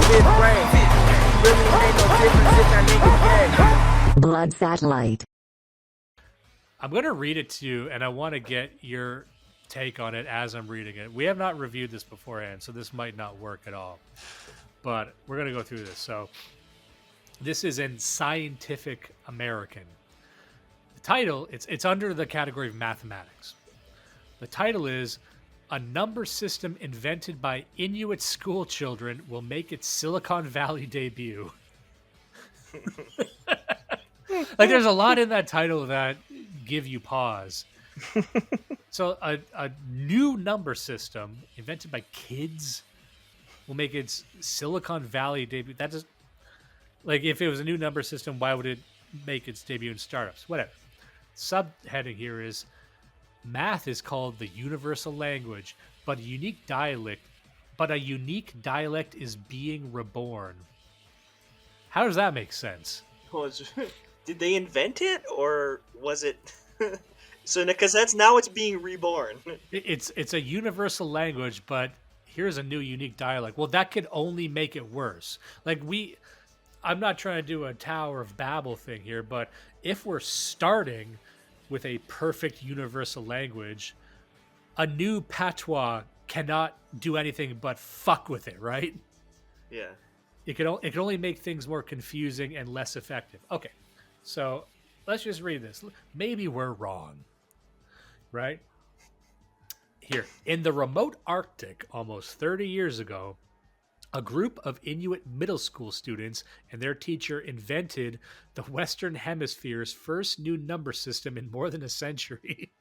fifth grade. Really ain't no difference if that nigga gay. Blood satellite. I'm going to read it to you, and I want to get your take on it as I'm reading it. We have not reviewed this beforehand, so this might not work at all. But we're going to go through this. So this is in Scientific American. The title, it's under the category of mathematics. The title is, "A number system invented by Inuit school children will make its Silicon Valley debut." Like, there's a lot in that title that give you pause. So a new number system invented by kids will make its Silicon Valley debut. That just, like, if it was a new number system, why would it make its debut in startups? Whatever. Subheading here is, math is called the universal language, but a unique dialect is being reborn. How does that make sense? Did they invent it, or was it? So, because now it's being reborn. It's a universal language, but here's a new unique dialect. Well, that could only make it worse. Like, I'm not trying to do a Tower of Babel thing here, but if we're starting with a perfect universal language, a new patois cannot do anything but fuck with it, right? Yeah. It can only make things more confusing and less effective. Okay, so let's just read this. Maybe we're wrong, right? Here, in the remote Arctic, almost 30 years ago, a group of Inuit middle school students and their teacher invented the Western Hemisphere's first new number system in more than a century.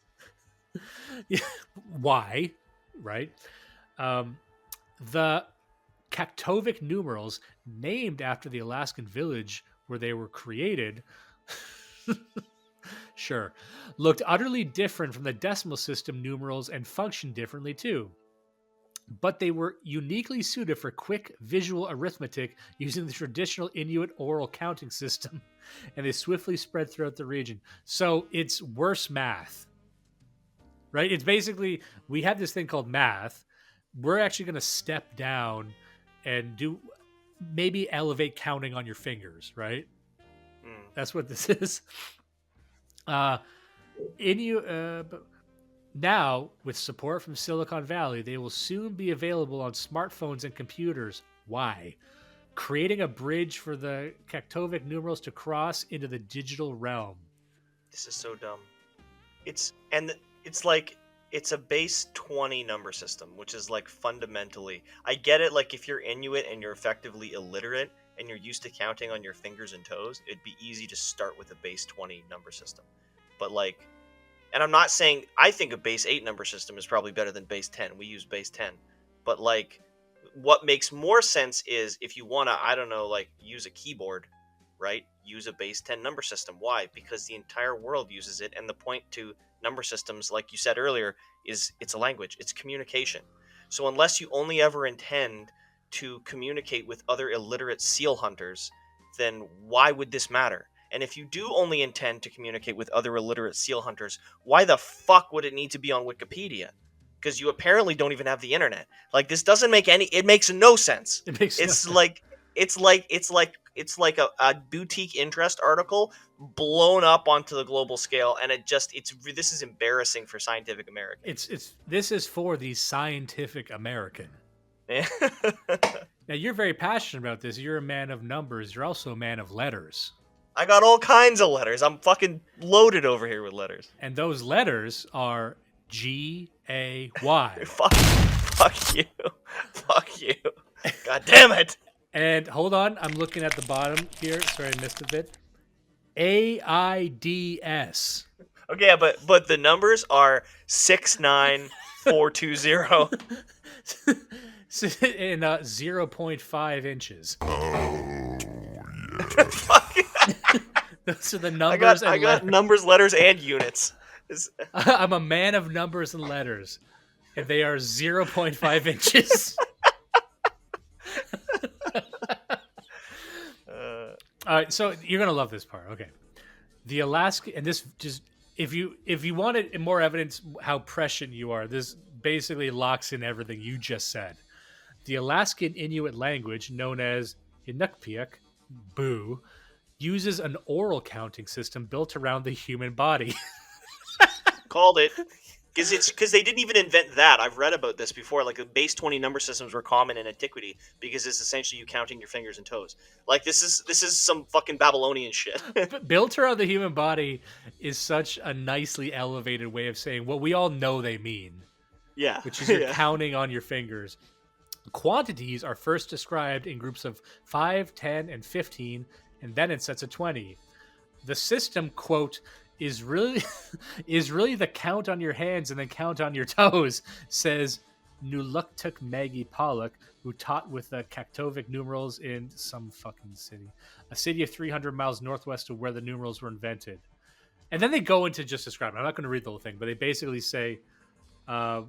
Why? Right? The Kaktovik numerals, named after the Alaskan village where they were created, sure, looked utterly different from the decimal system numerals and functioned differently too. But they were uniquely suited for quick visual arithmetic using the traditional Inuit oral counting system, and they swiftly spread throughout the region. So it's worse math, right? It's basically, we have this thing called math. We're actually going to step down and maybe elevate counting on your fingers, right? That's what this is. Now, with support from Silicon Valley, they will soon be available on smartphones and computers. Why? Creating a bridge for the Kaktovik numerals to cross into the digital realm. This is so dumb. It's like, it's a base 20 number system, which is like fundamentally, I get it, like if you're Inuit and you're effectively illiterate and you're used to counting on your fingers and toes, it'd be easy to start with a base 20 number system. But like, and I'm not saying, I think a base 8 number system is probably better than base 10. We use base 10. But like, what makes more sense is if you want to, I don't know, like use a keyboard, right? Use a base 10 number system. Why? Because the entire world uses it. And the point to number systems, like you said earlier, is it's a language. It's communication. So unless you only ever intend to communicate with other illiterate seal hunters, then why would this matter? And if you do only intend to communicate with other illiterate seal hunters, why the fuck would it need to be on Wikipedia? Because you apparently don't even have the internet. Like, this doesn't make it makes no sense. It's like a boutique interest article blown up onto the global scale, and this is embarrassing for Scientific American. This is for the Scientific American. Yeah. Now, you're very passionate about this. You're a man of numbers. You're also a man of letters. I got all kinds of letters. I'm fucking loaded over here with letters. And those letters are G-A-Y. Fuck you. Fuck you. God damn it. And hold on, I'm looking at the bottom here. Sorry, I missed a bit. AIDS. Okay, but the numbers are 69420. In 0.5 inches. Fuck. Those are the numbers. I got numbers, letters, and units. I'm a man of numbers and letters, and they are 0.5 inches. All right, so you're gonna love this part. Okay, the Alaska, and this just if you wanted more evidence how prescient you are, this basically locks in everything you just said. The Alaskan Inuit language, known as Inuktitut, boo, uses an oral counting system built around the human body. Called it. Because they didn't even invent that. I've read about this before. Like the base 20 number systems were common in antiquity because it's essentially you counting your fingers and toes. Like this is some fucking Babylonian shit. Built around the human body is such a nicely elevated way of saying what we all know they mean, Yeah. which is you're counting on your fingers. Quantities are first described in groups of 5, 10, and 15, and then in sets of 20. The system, quote, is really the count on your hands and then count on your toes, says Nuluktuk Maggie Pollock, who taught with the Kaktovik numerals in some fucking city, a city of 300 miles northwest of where the numerals were invented. And then they go into just describing. I'm not going to read the whole thing, but they basically say, oh,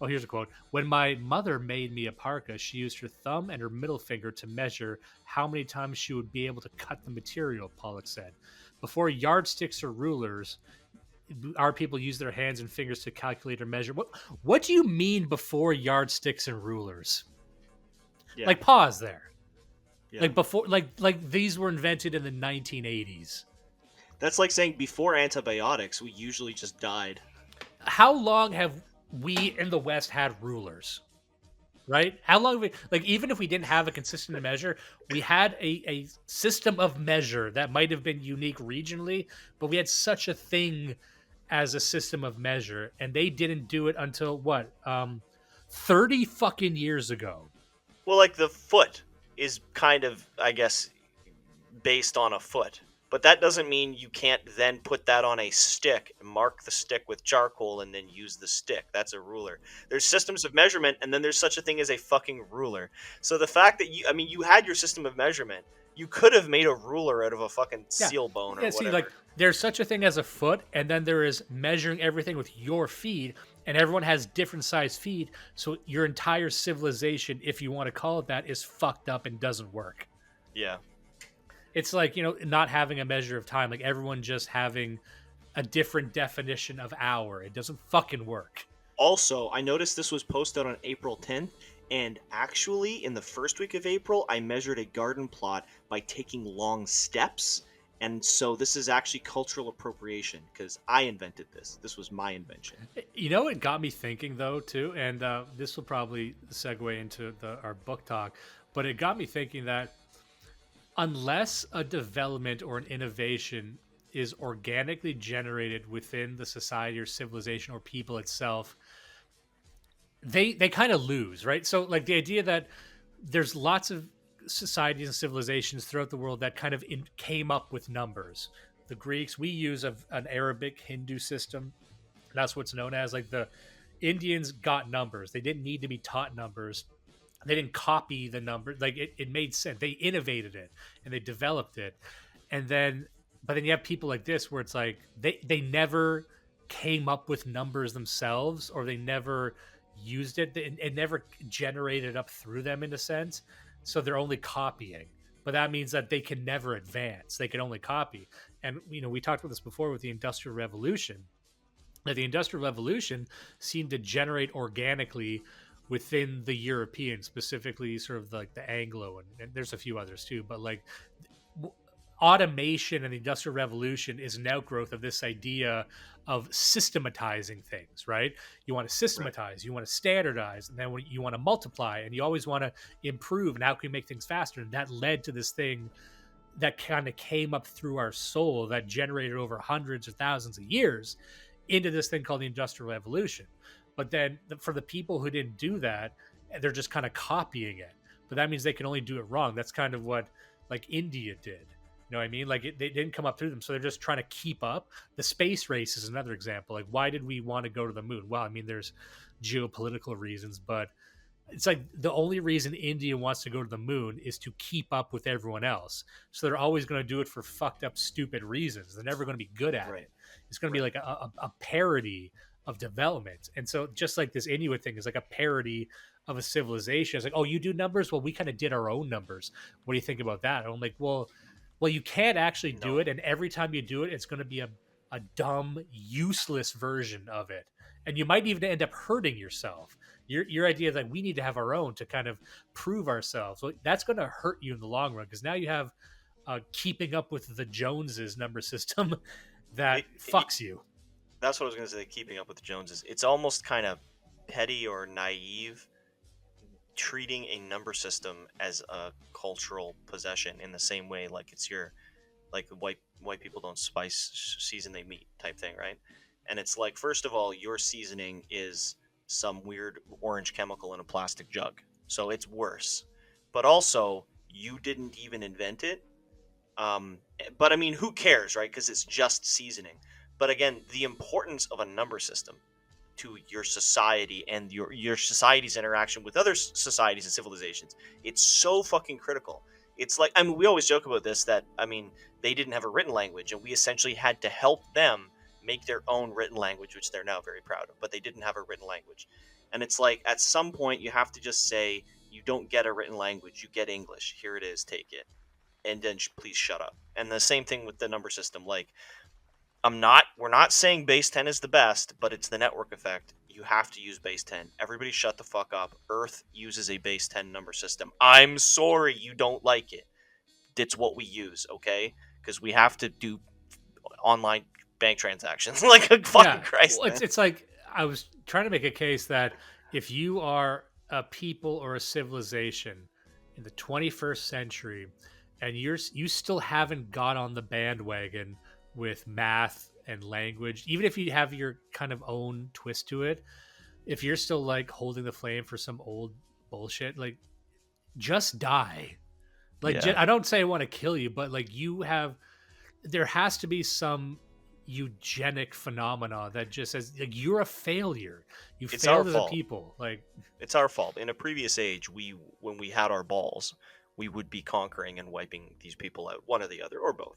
here's a quote. When my mother made me a parka, she used her thumb and her middle finger to measure how many times she would be able to cut the material, Pollock said. Before yardsticks or rulers, our people use their hands and fingers to calculate or measure. What do you mean before yardsticks and rulers? Yeah. Like pause there. Yeah. Like before, like these were invented in the 1980s. That's like saying before antibiotics, we usually just died. How long have we in the West had rulers? Right? How long have we, like, even if we didn't have a consistent measure, we had a system of measure that might have been unique regionally, but we had such a thing as a system of measure, and they didn't do it until what? 30 fucking years ago. Well, like the foot is kind of, I guess, based on a foot. But that doesn't mean you can't then put that on a stick and mark the stick with charcoal and then use the stick. That's a ruler. There's systems of measurement, and then there's such a thing as a fucking ruler. So the fact that you had your system of measurement, you could have made a ruler out of a fucking seal bone or whatever. See, like, there's such a thing as a foot, and then there is measuring everything with your feet, and everyone has different size feet, so your entire civilization, if you want to call it that, is fucked up and doesn't work. Yeah. It's like, not having a measure of time, like everyone just having a different definition of hour. It doesn't fucking work. Also, I noticed this was posted on April 10th, and actually, in the first week of April, I measured a garden plot by taking long steps, and so this is actually cultural appropriation, because I invented this. This was my invention. It got me thinking, though, too, and this will probably segue into our book talk, but it got me thinking that unless a development or an innovation is organically generated within the society or civilization or people itself, they kind of lose, right? So like the idea that there's lots of societies and civilizations throughout the world that kind of came up with numbers. The Greeks, we use an Arabic Hindu system. That's what's known as, like, the Indians got numbers. They didn't need to be taught numbers. They didn't copy the number. Like it made sense. They innovated it and they developed it. But then you have people like this where it's like they never came up with numbers themselves, or they never used it. It never generated up through them in a sense. So they're only copying. But that means that they can never advance. They can only copy. And we talked about this before with the Industrial Revolution. That the Industrial Revolution seemed to generate organically within the European, specifically sort of like the Anglo, and there's a few others too, but like automation and the Industrial Revolution is an outgrowth of this idea of systematizing things, right? You want to systematize, you want to standardize, and then you want to multiply, and you always want to improve, and how can we make things faster? And that led to this thing that kind of came up through our soul that generated over hundreds or thousands of years into this thing called the Industrial Revolution. But then for the people who didn't do that, they're just kind of copying it. But that means they can only do it wrong. That's kind of what like India did. You know what I mean? Like they didn't come up through them. So they're just trying to keep up. The space race is another example. Like, why did we want to go to the moon? Well, I mean, there's geopolitical reasons, but it's like the only reason India wants to go to the moon is to keep up with everyone else. So they're always going to do it for fucked up, stupid reasons. They're never going to be good at it. It's going to be like a parody of development. And so just like this Inuit thing is like a parody of a civilization. It's like, oh, you do numbers? Well, we kind of did our own numbers. What do you think about that? And I'm like, well, you can't actually do it. And every time you do it, it's going to be a dumb, useless version of it. And you might even end up hurting yourself Your idea that we need to have our own to kind of prove ourselves. Well, that's going to hurt you in the long run because now you have keeping up with the Joneses number system that fucks you. That's what I was going to say. Keeping up with the Joneses. It's almost kind of petty or naive treating a number system as a cultural possession in the same way like it's your like white people don't season they meat type thing, right? And it's like, first of all, your seasoning is some weird orange chemical in a plastic jug, so it's worse. But also, you didn't even invent it. But I mean, who cares, right? Because it's just seasoning. But again, the importance of a number system to your society and your society's interaction with other societies and civilizations, it's so fucking critical. It's like, I mean, we always joke about this, that, I mean, they didn't have a written language, and we essentially had to help them make their own written language, which they're now very proud of, but they didn't have a written language. And it's like, at some point, you have to just say, you don't get a written language, you get English. Here it is, take it. And then please shut up. And the same thing with the number system. Like, we're not saying base 10 is the best, but it's the network effect. You have to use base 10. Everybody shut the fuck up. Earth uses a base 10 number system. I'm sorry you don't like it. It's what we use, okay? Because we have to do online bank transactions. Like, fucking Christ. Well, it's like, I was trying to make a case that if you are a people or a civilization in the 21st century and you still haven't got on the bandwagon with math and language, even if you have your kind of own twist to it, if you're still like holding the flame for some old bullshit, like, just die. Like, I don't say I want to kill you, but like, there has to be some eugenic phenomena that just says, like, you're a failure. You failed as a people. Like, it's our fault. In a previous age, when we had our balls, we would be conquering and wiping these people out, one or the other, or both.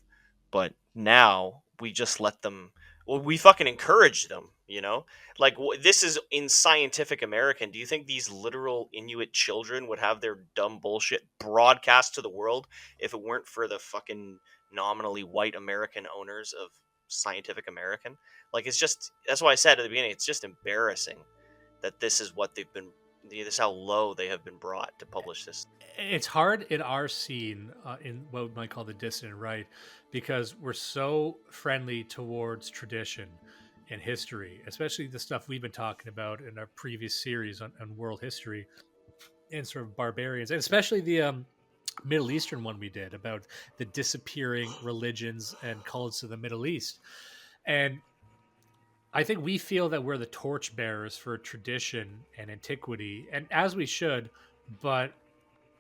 But now we just let them. Well, we fucking encourage them, you know? Like, this is in Scientific American. Do you think these literal Inuit children would have their dumb bullshit broadcast to the world if it weren't for the fucking nominally white American owners of Scientific American? Like, it's just, that's why I said at the beginning, it's just embarrassing that this is what they've been, this is how low they have been brought to publish this. It's hard in our scene, in what we might call the dissident right, because we're so friendly towards tradition and history, especially the stuff we've been talking about in our previous series on world history and sort of barbarians, and especially the Middle Eastern one we did about the disappearing religions and cults of the Middle East. And I think we feel that we're the torchbearers for tradition and antiquity, and as we should, but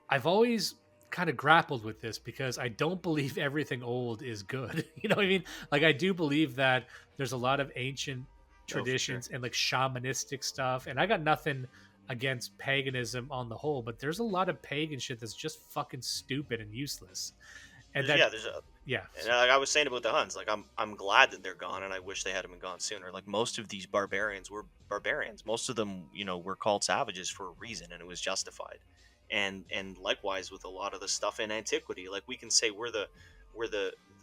I've always kind of grappled with this because I don't believe everything old is good. You know what I mean? Like, I do believe that there's a lot of ancient traditions and like shamanistic stuff, and I got nothing against paganism on the whole, but there's a lot of pagan shit that's just fucking stupid and useless. And that, And like I was saying about the Huns, like, I'm glad that they're gone, and I wish they hadn't been gone sooner. Like, most of these barbarians were barbarians. Most of them, you know, were called savages for a reason, and it was justified. And likewise with a lot of the stuff in antiquity, like, we can say we're the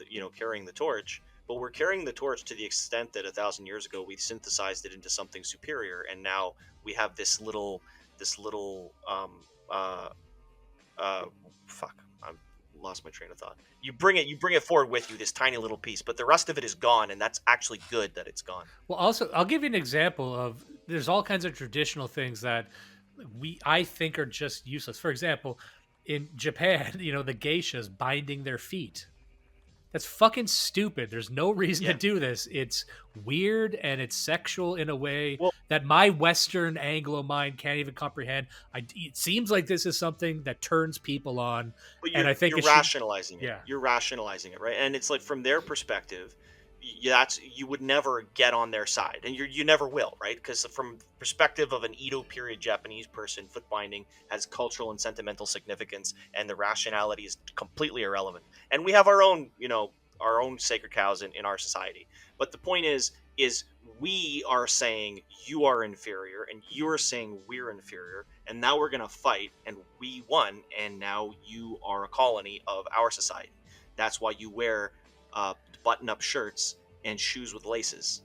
you know, carrying the torch, but we're carrying the torch to the extent that 1,000 years ago we synthesized it into something superior, and now we have this little fuck, I'm lost my train of thought. You bring it forward with you, this tiny little piece, but the rest of it is gone, and that's actually good that it's gone. Well, also, I'll give you an example of, there's all kinds of traditional things that I think are just useless. For example, in Japan, you know, the geishas binding their feet. That's fucking stupid. There's no reason to do this. It's weird and it's sexual in a way that my Western Anglo mind can't even comprehend. It seems like this is something that turns people on, and I think you're rationalizing it. Yeah. You're rationalizing it, right? And it's like, from their perspective, you would never get on their side, and you never will, right? Because from perspective of an Edo period Japanese person, foot binding has cultural and sentimental significance, and the rationality is completely irrelevant. And we have our own, you know, our own sacred cows in our society. But the point is we are saying you are inferior, and you're saying we're inferior, and now we're gonna fight, and we won, and now you are a colony of our society. That's why you wear button-up shirts and shoes with laces,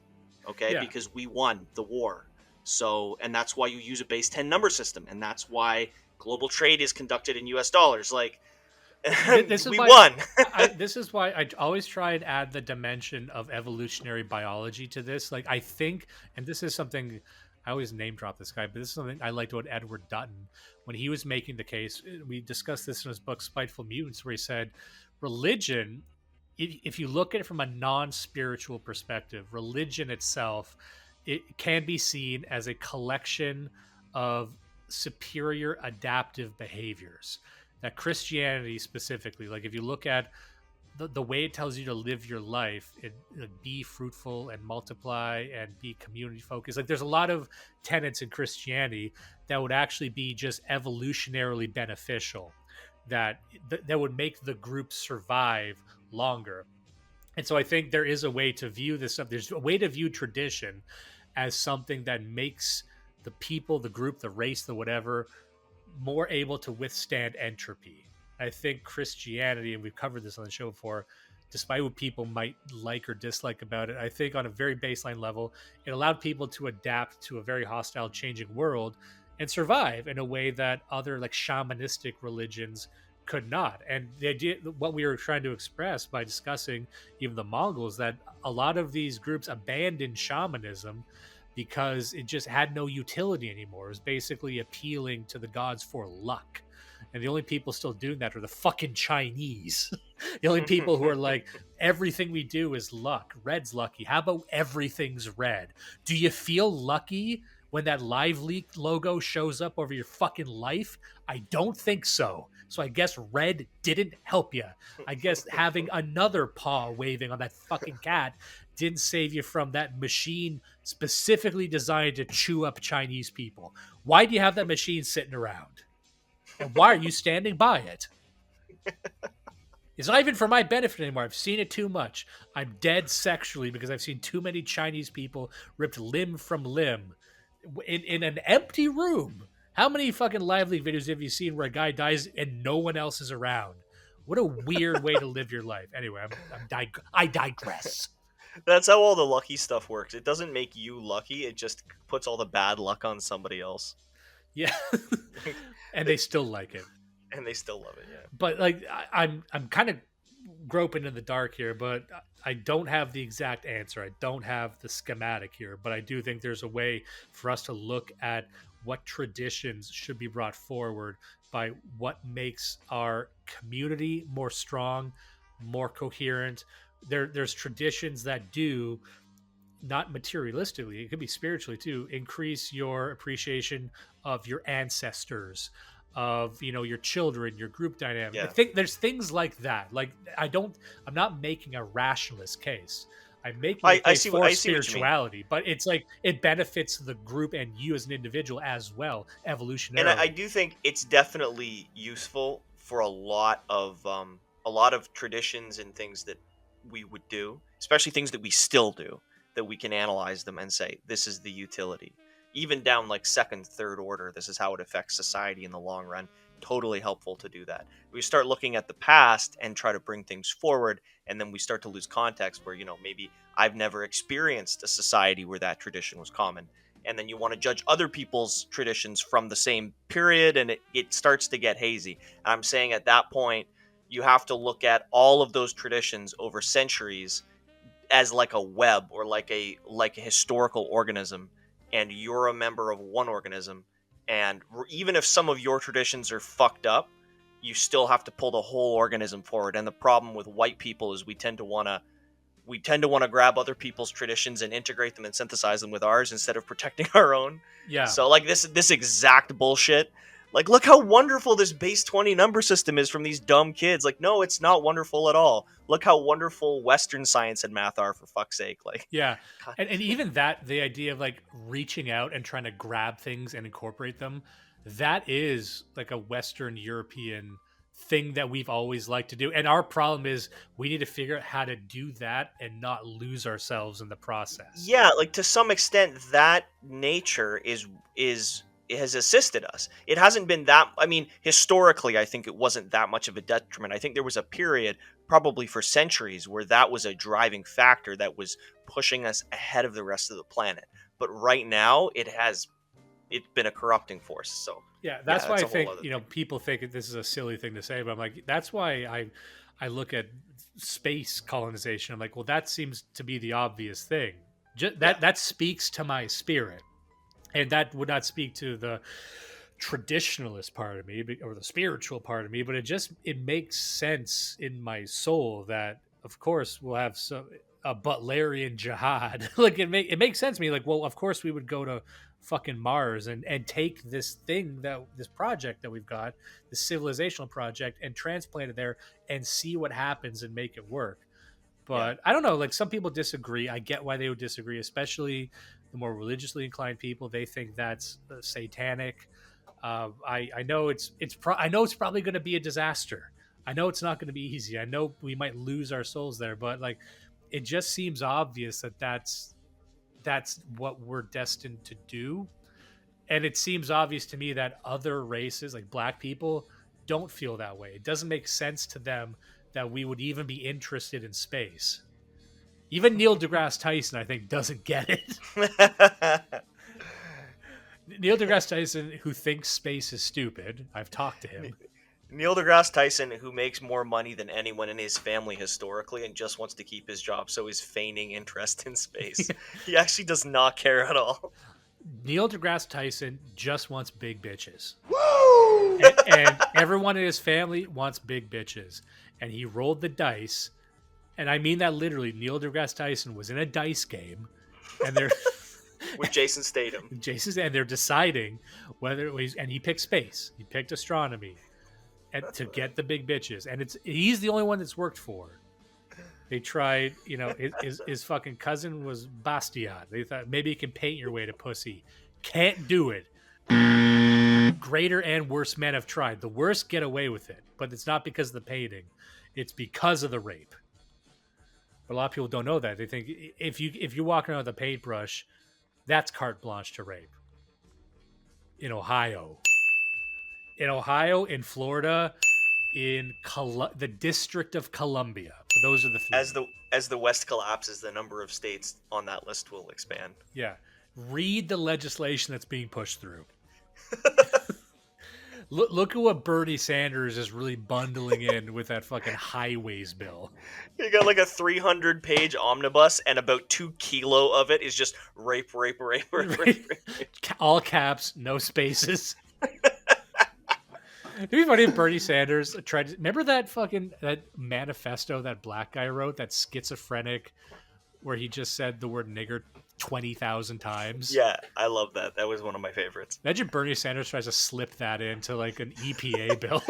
okay? Because we won the war. So, and that's why you use a base 10 number system, and that's why global trade is conducted in US dollars. Like, This is we why won. this is why I always try and add the dimension of evolutionary biology to this. Like, I think, and this is something I always name drop this guy, but this is something I liked about Edward Dutton when he was making the case. We discussed this in his book Spiteful Mutants, where he said religion, if you look at it from a non-spiritual perspective, religion itself, it can be seen as a collection of superior adaptive behaviors. That Christianity specifically, like if you look at the way it tells you to live your life, like, be fruitful and multiply and be community focused. Like there's a lot of tenets in Christianity that would actually be just evolutionarily beneficial, that would make the group survive longer. And so I think there is a way to view this stuff. There's a way to view tradition as something that makes the people, the group, the race, the whatever, more able to withstand entropy. I think Christianity, and we've covered this on the show before, despite what people might like or dislike about it, I think on a very baseline level, it allowed people to adapt to a very hostile, changing world and survive in a way that other like shamanistic religions could not. And the idea, what we were trying to express by discussing even the Mongols, that a lot of these groups abandoned shamanism because it just had no utility anymore. It was basically appealing to the gods for luck. And the only people still doing that are the fucking Chinese. The only people who are like, everything we do is luck. Red's lucky. How about everything's red? Do you feel lucky when that Live Leak logo shows up over your fucking life? I don't think so. So I guess red didn't help you. I guess having another paw waving on that fucking cat didn't save you from that machine specifically designed to chew up Chinese people. Why do you have that machine sitting around? And why are you standing by it? It's not even for my benefit anymore. I've seen it too much. I'm dead sexually because I've seen too many Chinese people ripped limb from limb in an empty room. How many fucking Live Leak videos have you seen where a guy dies and no one else is around? What a weird way to live your life. Anyway, I digress. That's how all the lucky stuff works. It doesn't make you lucky. It just puts all the bad luck on somebody else. Yeah. And they still like it. And they still love it, yeah. But like I'm kind of groping in the dark here, but I don't have the exact answer. I don't have the schematic here, but I do think there's a way for us to look at what traditions should be brought forward by what makes our community more strong, more coherent. There's traditions that do, not materialistically, it could be spiritually too, increase your appreciation of your ancestors, of your children, your group dynamic. Yeah. I think there's things like that. Like I'm not making a rationalist case. I'm making a case for spirituality, but it's like it benefits the group and you as an individual as well, evolutionarily. And I do think it's definitely useful for a lot of traditions and things that we would do, especially things that we still do, that we can analyze them and say, this is the utility. Even down like second, third order, this is how it affects society in the long run. Totally helpful to do that. We start looking at the past and try to bring things forward, and then we start to lose context where, maybe I've never experienced a society where that tradition was common. And then you want to judge other people's traditions from the same period, and it starts to get hazy. And I'm saying at that point, you have to look at all of those traditions over centuries as like a web or like a historical organism, and you're a member of one organism. And even if some of your traditions are fucked up, you still have to pull the whole organism forward. And the problem with white people is we tend to want to grab other people's traditions and integrate them and synthesize them with ours instead of protecting our own. Yeah. So like this exact bullshit. Like, look how wonderful this base 20 number system is from these dumb kids. Like, no, it's not wonderful at all. Look how wonderful Western science and math are, for fuck's sake. Like, yeah. And even that, the idea of like reaching out and trying to grab things and incorporate them, that is like a Western European thing that we've always liked to do. And our problem is we need to figure out how to do that and not lose ourselves in the process. Yeah, like to some extent that nature it has assisted us. It hasn't been that, historically, I think it wasn't that much of a detriment. I think there was a period, probably for centuries, where that was a driving factor that was pushing us ahead of the rest of the planet. but right now it's been a corrupting force. So Yeah, that's why I a whole think, other you know, thing. people think this is a silly thing to say, but I'm like, that's why I look at space colonization. I'm like, well, that seems to be the obvious thing. That speaks to my spirit, and that would not speak to the traditionalist part of me or the spiritual part of me, but it makes sense in my soul that of course we'll have a Butlerian jihad. Like it makes sense to me. Like, well, of course we would go to fucking Mars and take this project that we've got, this civilizational project, and transplant it there and see what happens and make it work. Yeah. But I don't know, like some people disagree. I get why they would disagree, especially the more religiously inclined people. They think that's satanic. I know I know it's probably going to be a disaster. I know it's not going to be easy. I know we might lose our souls there, but like it just seems obvious that that's what we're destined to do. And it seems obvious to me that other races, like black people, don't feel that way. It doesn't make sense to them that we would even be interested in space. Even Neil deGrasse Tyson, I think, doesn't get it. Neil deGrasse Tyson, who thinks space is stupid, I've talked to him. Neil deGrasse Tyson, who makes more money than anyone in his family historically and just wants to keep his job, so he's feigning interest in space. He actually does not care at all. Neil deGrasse Tyson just wants big bitches. Woo! And everyone in his family wants big bitches. And he rolled the dice. And I mean that literally. Neil deGrasse Tyson was in a dice game. And they're... with Jason Statham. And they're deciding whether it was... And he picked space. He picked astronomy. To get the big bitches. And he's the only one that's worked for. They tried, you know, his fucking cousin was Bastiat. They thought maybe you can paint your way to pussy. Can't do it. Greater and worse men have tried. The worst get away with it, but it's not because of the painting. It's because of the rape. But a lot of people don't know that. They think if you're walking around with a paintbrush, that's carte blanche to rape. In Ohio, in Florida, in the District of Columbia. But those are the three. As the West collapses, the number of states on that list will expand. Yeah. Read the legislation that's being pushed through. Look at what Bernie Sanders is really bundling in with that fucking highways bill. You got like a 300-page omnibus, and about 2 kilo of it is just rape. All caps, no spaces. It'd be funny if Bernie Sanders tried to... Remember that manifesto that black guy wrote, that schizophrenic, where he just said the word nigger 20,000 times? Yeah, I love that. That was one of my favorites. Imagine Bernie Sanders tries to slip that into like an EPA bill.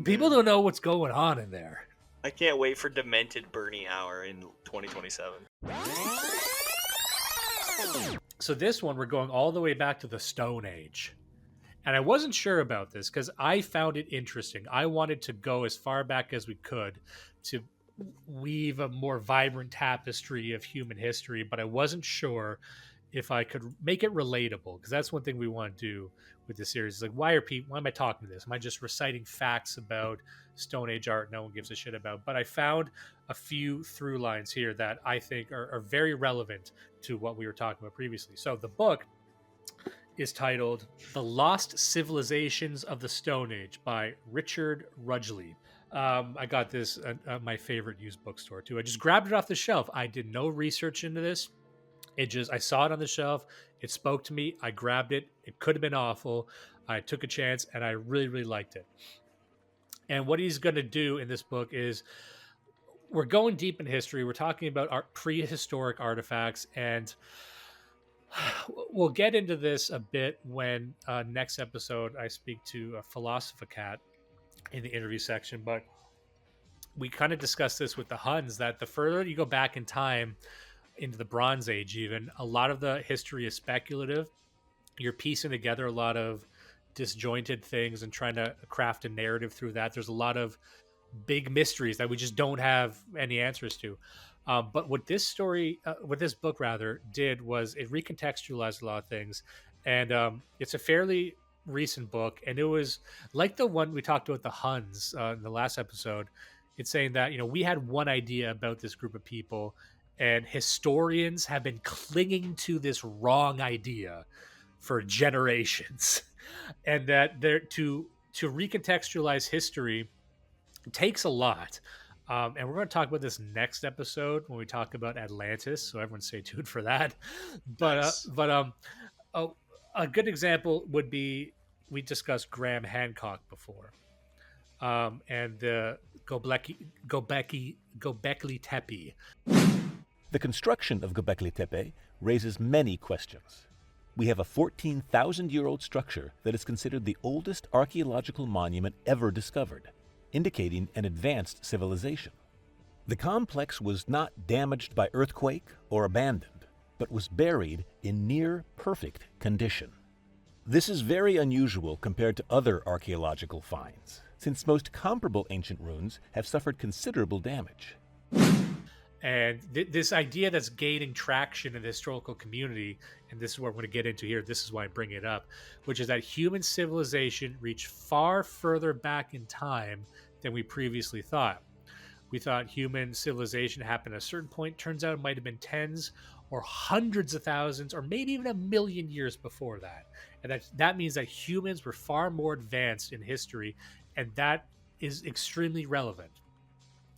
People don't know what's going on in there. I can't wait for Demented Bernie Hour in 2027. So this one, we're going all the way back to the Stone Age. And I wasn't sure about this because I found it interesting. I wanted to go as far back as we could to weave a more vibrant tapestry of human history, but I wasn't sure if I could make it relatable, because that's one thing we want to do with this series. It's like, why am I talking this? Am I just reciting facts about Stone Age art no one gives a shit about? But I found a few through lines here that I think are very relevant to what we were talking about previously. So the book is titled The Lost Civilizations of the Stone Age by Richard Rudgley. I got this at my favorite used bookstore too. I just grabbed it off the shelf. I did no research into this. I saw it on the shelf. It spoke to me. I grabbed it. It could have been awful. I took a chance and I really, really liked it. And what he's going to do in this book is we're going deep in history. We're talking about our prehistoric artifacts, and we'll get into this a bit when next episode I speak to a Philosophicat in the interview section. But we kind of discussed this with the Huns, that the further you go back in time, into the Bronze Age even, a lot of the history is speculative. You're piecing together a lot of disjointed things and trying to craft a narrative through that. There's a lot of big mysteries that we just don't have any answers to. But what this book did was it recontextualized a lot of things. And it's a fairly recent book. And it was like the one we talked about, the Huns, in the last episode. It's saying that, we had one idea about this group of people, and historians have been clinging to this wrong idea for generations. And that to recontextualize history takes a lot. And we're going to talk about this next episode when we talk about Atlantis. So everyone stay tuned for that. But Nice. a good example would be, we discussed Graham Hancock before, and the Gobekli Tepe. The construction of Göbekli Tepe raises many questions. We have a 14,000-year-old structure that is considered the oldest archaeological monument ever discovered, indicating an advanced civilization. The complex was not damaged by earthquake or abandoned, but was buried in near perfect condition. This is very unusual compared to other archaeological finds, since most comparable ancient ruins have suffered considerable damage. And this idea that's gaining traction in the historical community, and this is what we're going to get into here, this is why I bring it up, which is that human civilization reached far further back in time than we previously thought. We thought human civilization happened at a certain point. Turns out it might have been tens or hundreds of thousands or maybe even 1,000,000 years before that. And that means that humans were far more advanced in history, and that is extremely relevant.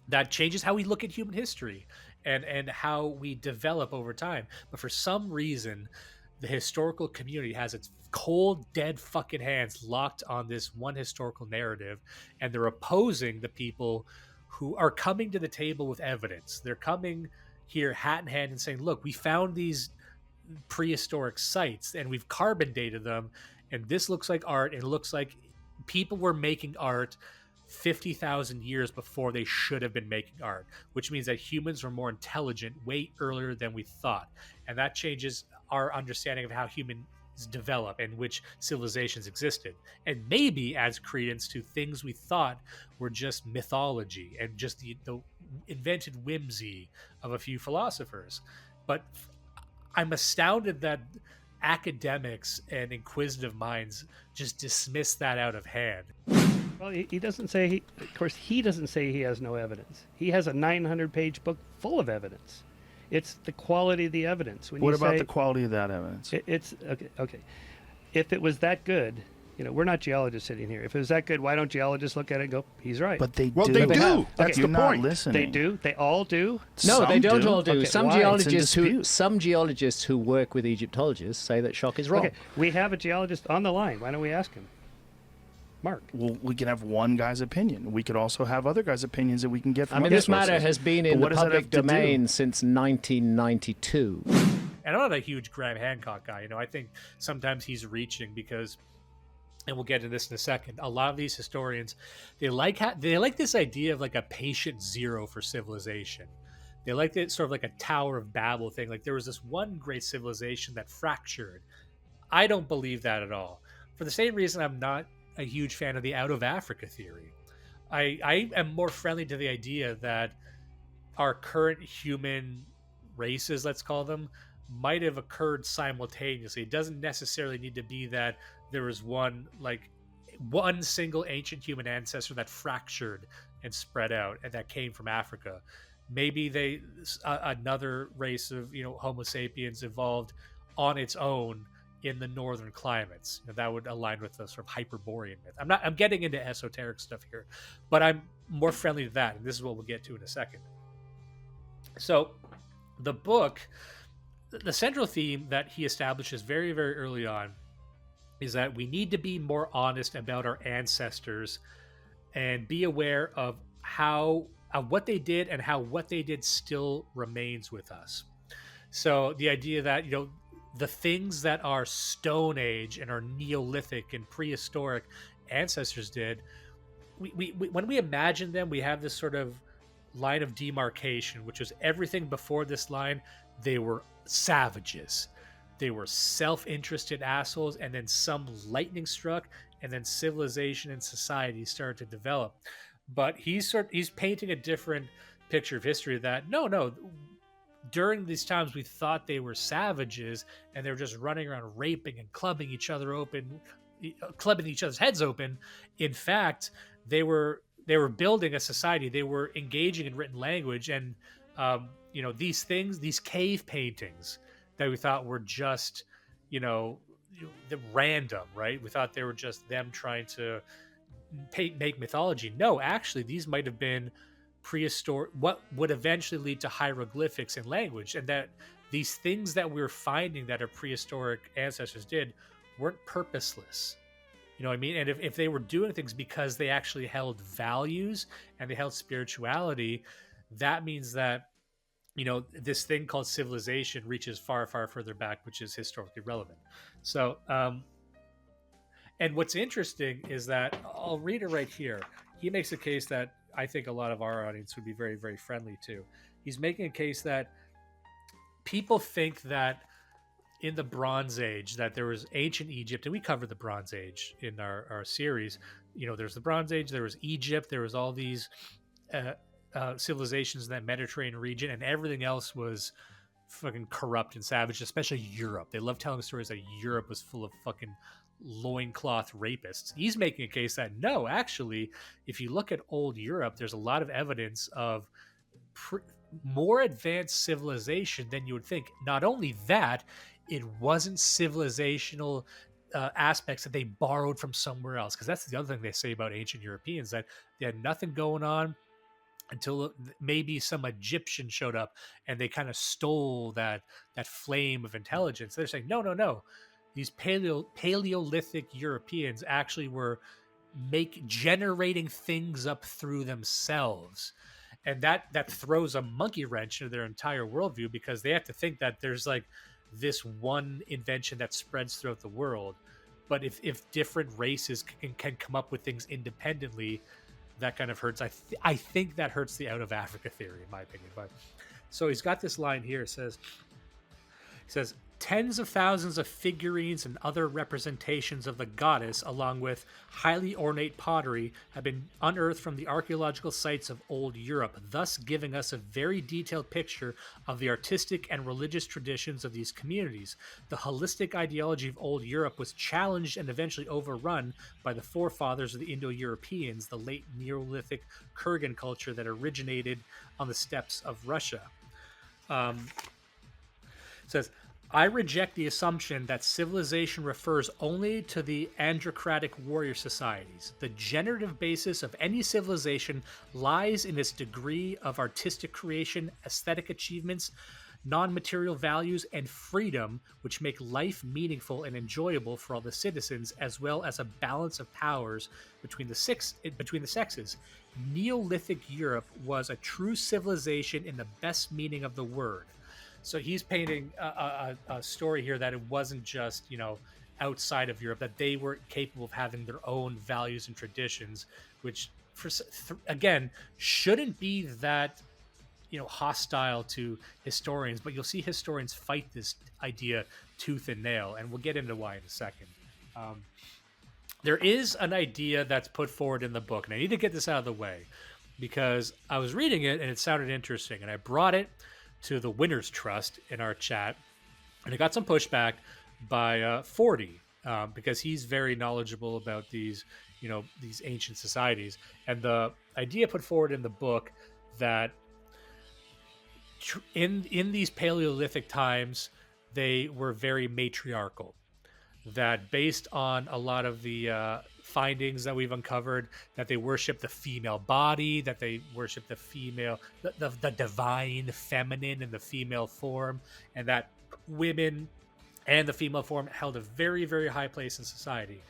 That changes how we look at human history and how we develop over time. But for some reason, the historical community has its cold, dead fucking hands locked on this one historical narrative, and they're opposing the people who are coming to the table with evidence. They're coming here hat in hand and saying, look, we found these prehistoric sites and we've carbon dated them, and this looks like art, and it looks like people were making art 50,000 years before they should have been making art, which means that humans were more intelligent way earlier than we thought. And that changes our understanding of how humans develop and which civilizations existed, and maybe adds credence to things we thought were just mythology and just the invented whimsy of a few philosophers. But I'm astounded that academics and inquisitive minds just dismiss that out of hand. Well, he doesn't say, of course, he doesn't say he has no evidence. He has a 900-page book full of evidence. It's the quality of the evidence. What about the quality of that evidence? It's okay. If it was that good, we're not geologists sitting here. If it was that good, why don't geologists look at it and go, he's right? But they Well, do. they do. That's You're the not point. listening. They do? They all do? No, they Some don't do. all do. Okay, Some why? geologists who work with Egyptologists say that shock is wrong. Okay, we have a geologist on the line. Why don't we ask him? Mark. Well, we can have one guy's opinion. We could also have other guys' opinions that we can get from I mean, other this matter sources. has been But in what the does that public have to do? domain since 1992. And I'm not a huge Graham Hancock guy. I think sometimes he's reaching because, and we'll get into this in a second, a lot of these historians, they like this idea of like a patient zero for civilization. They like it sort of like a Tower of Babel thing. Like there was this one great civilization that fractured. I don't believe that at all. For the same reason, I'm not a huge fan of the out of Africa theory. I am more friendly to the idea that our current human races, let's call them, might have occurred simultaneously. It doesn't necessarily need to be that there was one single ancient human ancestor that fractured and spread out and that came from Africa. Maybe another race of Homo sapiens evolved on its own in the northern climates. That would align with the sort of Hyperborean myth. I'm getting into esoteric stuff here, but I'm more friendly to that, and this is what we'll get to in a second. So the book, the central theme that he establishes very, very early on is that we need to be more honest about our ancestors and be aware of what they did and how what they did still remains with us. So the idea that, the things that our Stone Age and our Neolithic and prehistoric ancestors did, we when we imagine them, we have this sort of line of demarcation, which was everything before this line. They were savages. They were self-interested assholes, and then some lightning struck, and then civilization and society started to develop. But he's painting a different picture of history that no, during these times we thought they were savages and they were just running around raping and clubbing each other's heads open. In fact, they were they were building a society. They were engaging in written language, and these things, these cave paintings that we thought were just, the random, right? We thought they were just them trying to make mythology. No, actually, these might have been prehistoric, what would eventually lead to hieroglyphics and language, and that these things that we're finding that our prehistoric ancestors did weren't purposeless. You know what I mean? And if they were doing things because they actually held values and they held spirituality, that means that, this thing called civilization reaches far, far further back, which is historically relevant. So, and what's interesting is that I'll read it right here. He makes a case that I think a lot of our audience would be very, very friendly to. He's making a case that people think that in the Bronze Age, that there was ancient Egypt, and we covered the Bronze Age in our series. There's the Bronze Age, there was Egypt, there was all these civilizations in that Mediterranean region, and everything else was fucking corrupt and savage, especially Europe. They love telling stories that Europe was full of fucking loincloth rapists. He's making a case that no, actually, if you look at old Europe, there's a lot of evidence of more advanced civilization than you would think. Not only that, it wasn't civilizational aspects that they borrowed from somewhere else, because that's the other thing they say about ancient Europeans, that they had nothing going on until maybe some Egyptian showed up and they kind of stole that flame of intelligence. They're saying no, these Paleolithic Europeans actually were generating things up through themselves. And that throws a monkey wrench into their entire worldview, because they have to think that there's like this one invention that spreads throughout the world. But if different races can come up with things independently, that kind of hurts. I think that hurts the out of Africa theory, in my opinion. But so he's got this line here. It says, tens of thousands of figurines and other representations of the goddess, along with highly ornate pottery, have been unearthed from the archaeological sites of old Europe, thus giving us a very detailed picture of the artistic and religious traditions of these communities. The holistic ideology of old Europe was challenged and eventually overrun by the forefathers of the Indo-Europeans, the late Neolithic Kurgan culture that originated on the steppes of Russia. It says, I reject the assumption that civilization refers only to the androcratic warrior societies. The generative basis of any civilization lies in its degree of artistic creation, aesthetic achievements, non-material values, and freedom, which make life meaningful and enjoyable for all the citizens, as well as a balance of powers between the sexes. Neolithic Europe was a true civilization in the best meaning of the word. So he's painting a story here that it wasn't just, outside of Europe, that they were capable of having their own values and traditions, which, again, shouldn't be that, hostile to historians. But you'll see historians fight this idea tooth and nail, and we'll get into why in a second. There is an idea that's put forward in the book, and I need to get this out of the way, because I was reading it and it sounded interesting, and I brought it to the Winners Trust in our chat, and I got some pushback by 40 because he's very knowledgeable about these ancient societies, and the idea put forward in the book that in these Paleolithic times they were very matriarchal, that based on a lot of the findings that we've uncovered, that they worship the female body, that they worship the female, the divine feminine in the female form, and that women and the female form held a very, very high place in society.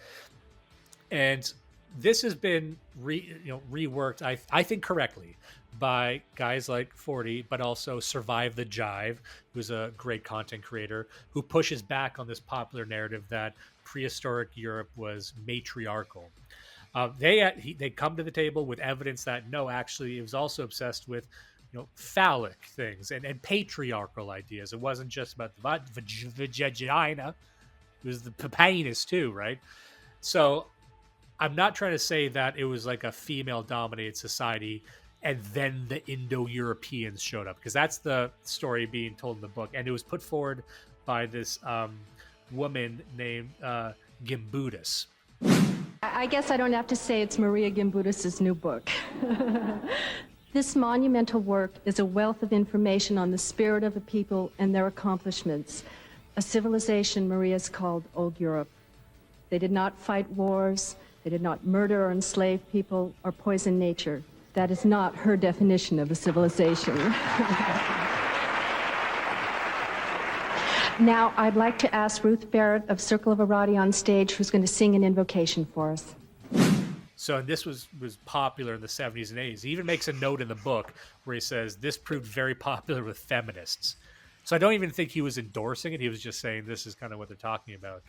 And this has been reworked, I think correctly, by guys like 40, but also Survive the Jive, who's a great content creator, who pushes back on this popular narrative that prehistoric Europe was matriarchal. They come to the table with evidence that no, actually, it was also obsessed with phallic things and patriarchal ideas. It wasn't just about the vagina; it was the penis too, right? So I'm not trying to say that it was like a female-dominated society and then the Indo-Europeans showed up, because that's the story being told in the book, and it was put forward by this woman named Gimbutas. I I guess I don't have to say it's Maria Gimbutas' new book. This monumental work is a wealth of information on the spirit of a people and their accomplishments, a civilization Maria's called Old Europe. They did not fight wars, they did not murder or enslave people or poison nature. That is not her definition of a civilization. Now, I'd like to ask Ruth Barrett of Circle of Arati on stage, who's going to sing an invocation for us. So this was popular in the 70s and 80s. He even makes a note in the book where he says this proved very popular with feminists. So I don't even think he was endorsing it. He was just saying this is kind of what they're talking about.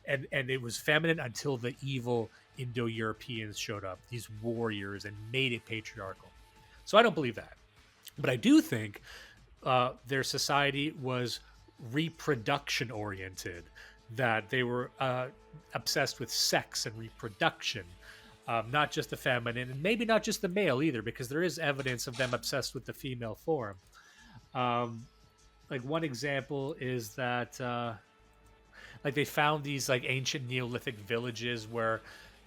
And it was feminine until the evil Indo-Europeans showed up, these warriors, and made it patriarchal. So I don't believe that. But I do think their society was reproduction oriented, that they were obsessed with sex and reproduction. Not just the feminine, and maybe not just the male either, because there is evidence of them obsessed with the female form. Like one example is that, like they found these like ancient Neolithic villages where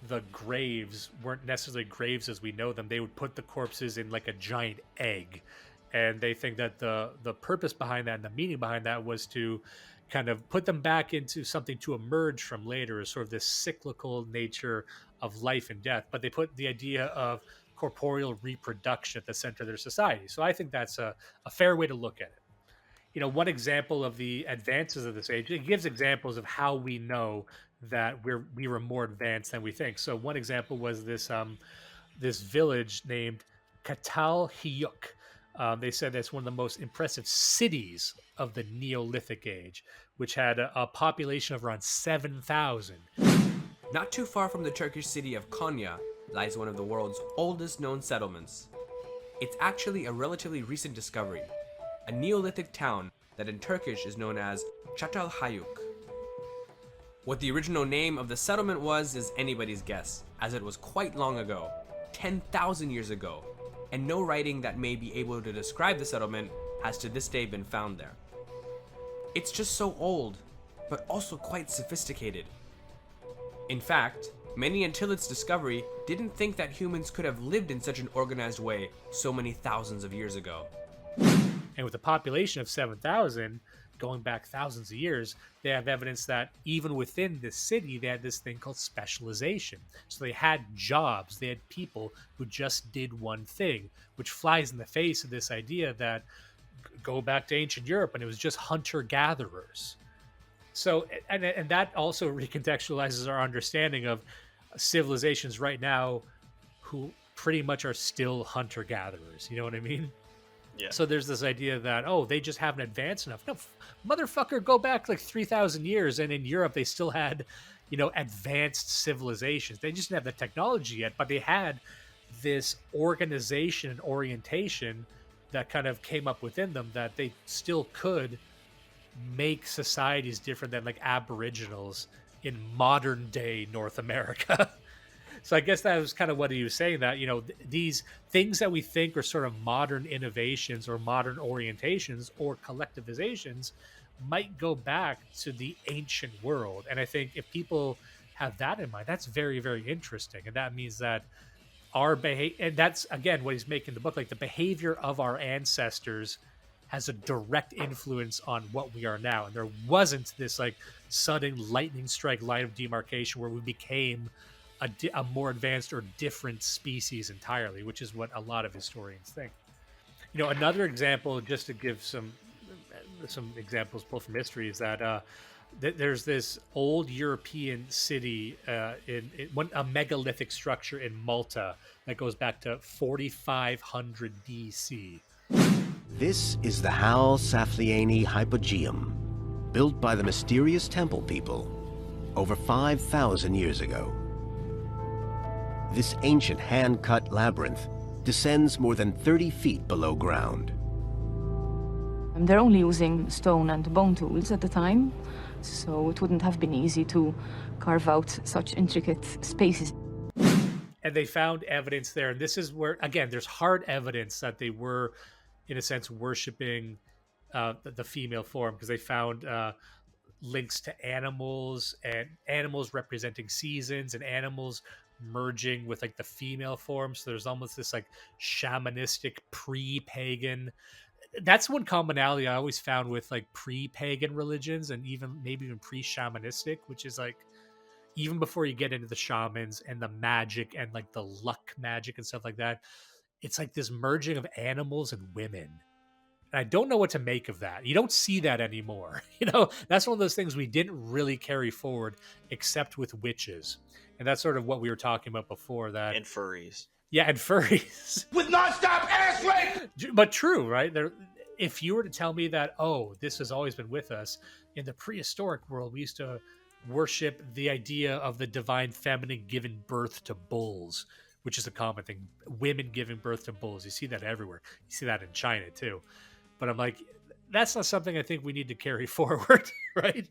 the graves weren't necessarily graves as we know them. They would put the corpses in like a giant egg, and they think that the purpose behind that and the meaning behind that was to kind of put them back into something to emerge from later, as sort of this cyclical nature of life and death. But they put the idea of corporeal reproduction at the center of their society. So I think that's a fair way to look at it. You know, one example of the advances of this age, it gives examples of how we know that we were more advanced than we think. So one example was this this village named Katal Hiyuk. They said that's one of the most impressive cities of the Neolithic age, which had a population of around 7,000. Not too far from the Turkish city of Konya lies one of the world's oldest known settlements. It's actually a relatively recent discovery, a Neolithic town that in Turkish is known as Çatalhöyük. What the original name of the settlement was is anybody's guess, as it was quite long ago, 10,000 years ago, and no writing that may be able to describe the settlement has to this day been found there. It's just so old, but also quite sophisticated. In fact, many until its discovery didn't think that humans could have lived in such an organized way so many thousands of years ago. And with a population of 7,000, going back thousands of years, they have evidence that even within this city, they had this thing called specialization. So they had jobs, they had people who just did one thing, which flies in the face of this idea that go back to ancient Europe and it was just hunter-gatherers. So, and that also recontextualizes our understanding of civilizations right now who pretty much are still hunter-gatherers. You know what I mean? Yeah. So there's this idea that, oh, they just haven't advanced enough. No, motherfucker, go back like 3,000 years, and in Europe they still had, you know, advanced civilizations. They just didn't have the technology yet, but they had this organization and orientation that kind of came up within them that they still could make societies different than like Aboriginals in modern day North America. So I guess that was kind of what he was saying, that, you know, these things that we think are sort of modern innovations or modern orientations or collectivizations might go back to the ancient world. And I think if people have that in mind, that's very, very interesting. And that means that our behavior, and that's again what he's making the book, like the behavior of our ancestors has a direct influence on what we are now. And there wasn't this like sudden lightning strike line of demarcation where we became a more advanced or different species entirely, which is what a lot of historians think. You know, another example, just to give some examples pulled from history, is that there's this old European city a megalithic structure in Malta that goes back to 4500 BC. This is the Hal Saflieni Hypogeum, built by the mysterious temple people over 5,000 years ago. This ancient hand-cut labyrinth descends more than 30 feet below ground. They're only using stone and bone tools at the time, so it wouldn't have been easy to carve out such intricate spaces. And they found evidence there, and this is where, again, there's hard evidence that they were, in a sense, worshiping the female form, because they found links to animals, and animals representing seasons, and animals merging with like the female form. So there's almost this like shamanistic pre-pagan. That's one commonality I always found with like pre-pagan religions, and maybe even pre-shamanistic, which is like even before you get into the shamans and the magic and like the luck magic and stuff like that, it's like this merging of animals and women. And I don't know what to make of that. You don't see that anymore. That's one of those things we didn't really carry forward except with witches. And that's sort of what we were talking about before. That And furries. Yeah, and furries. With nonstop ass rape! But true, right? If you were to tell me that, this has always been with us, in the prehistoric world, we used to worship the idea of the divine feminine giving birth to bulls, which is a common thing. Women giving birth to bulls. You see that everywhere. You see that in China, too. But I'm like, that's not something I think we need to carry forward, right?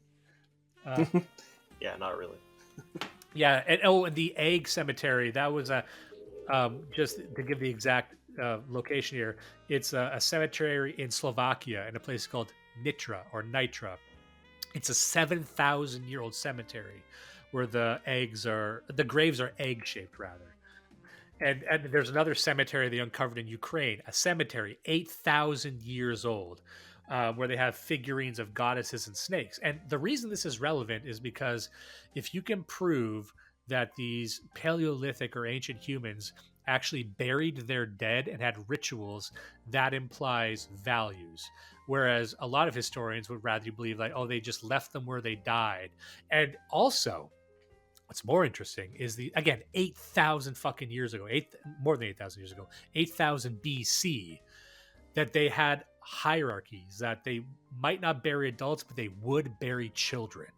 Yeah, not really. Yeah, and the egg cemetery, that was just to give the exact location here, it's a cemetery in Slovakia in a place called Nitra. It's a 7,000-year-old cemetery where the graves are egg-shaped, rather. And there's another cemetery they uncovered in Ukraine, a cemetery 8,000 years old, where they have figurines of goddesses and snakes. And the reason this is relevant is because if you can prove that these Paleolithic or ancient humans actually buried their dead and had rituals, that implies values. Whereas a lot of historians would rather believe like, they just left them where they died. And also, what's more interesting is 8,000 fucking years ago, more than 8,000 years ago, 8,000 BC, that they had hierarchies, that they might not bury adults, but they would bury children.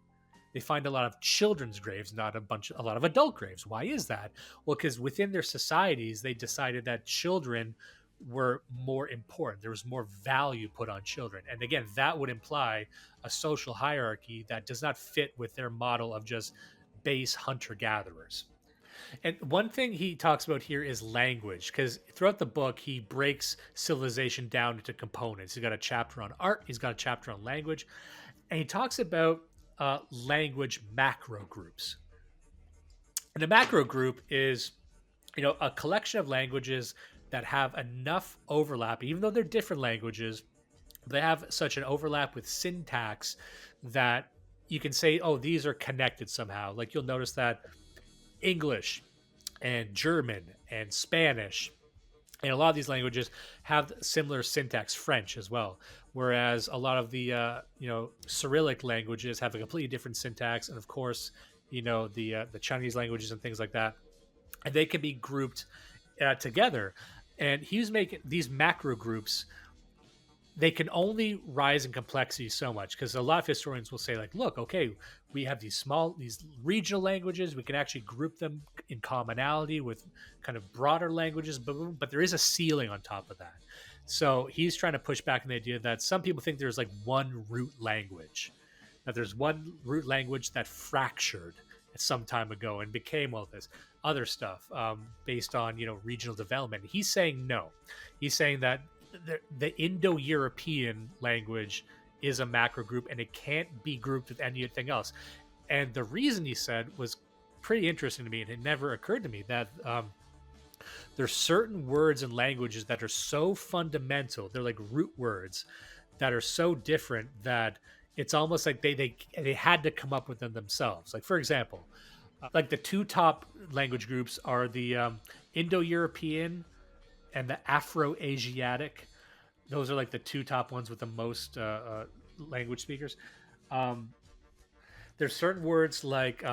They find a lot of children's graves, not a lot of adult graves. Why is that? Well, because within their societies, they decided that children were more important. There was more value put on children. And again, that would imply a social hierarchy that does not fit with their model of just base hunter-gatherers. And one thing he talks about here is language, because throughout the book, he breaks civilization down into components. He's got a chapter on art. He's got a chapter on language. And he talks about language macro groups. And a macro group is, a collection of languages that have enough overlap, even though they're different languages, they have such an overlap with syntax that you can say, these are connected somehow. Like you'll notice that English and German and Spanish and a lot of these languages have similar syntax, French as well. Whereas a lot of the Cyrillic languages have a completely different syntax, and of course, the Chinese languages and things like that, and they can be grouped together. And he was making these macro groups. They can only rise in complexity so much, because a lot of historians will say, like, look, okay, we have these regional languages. We can actually group them in commonality with kind of broader languages, but there is a ceiling on top of that. So he's trying to push back on the idea that some people think there's like one root language, that there's one root language that fractured at some time ago and became all this other stuff based on, regional development. He's saying no. He's saying that the Indo-European language is a macro group and it can't be grouped with anything else. And the reason he said was pretty interesting to me, and it never occurred to me that there's certain words and languages that are so fundamental, they're like root words that are so different that it's almost like they had to come up with them themselves. Like, for example, like the two top language groups are the Indo-European and the Afro-Asiatic. Those are like the two top ones with the most language speakers. There's certain words like,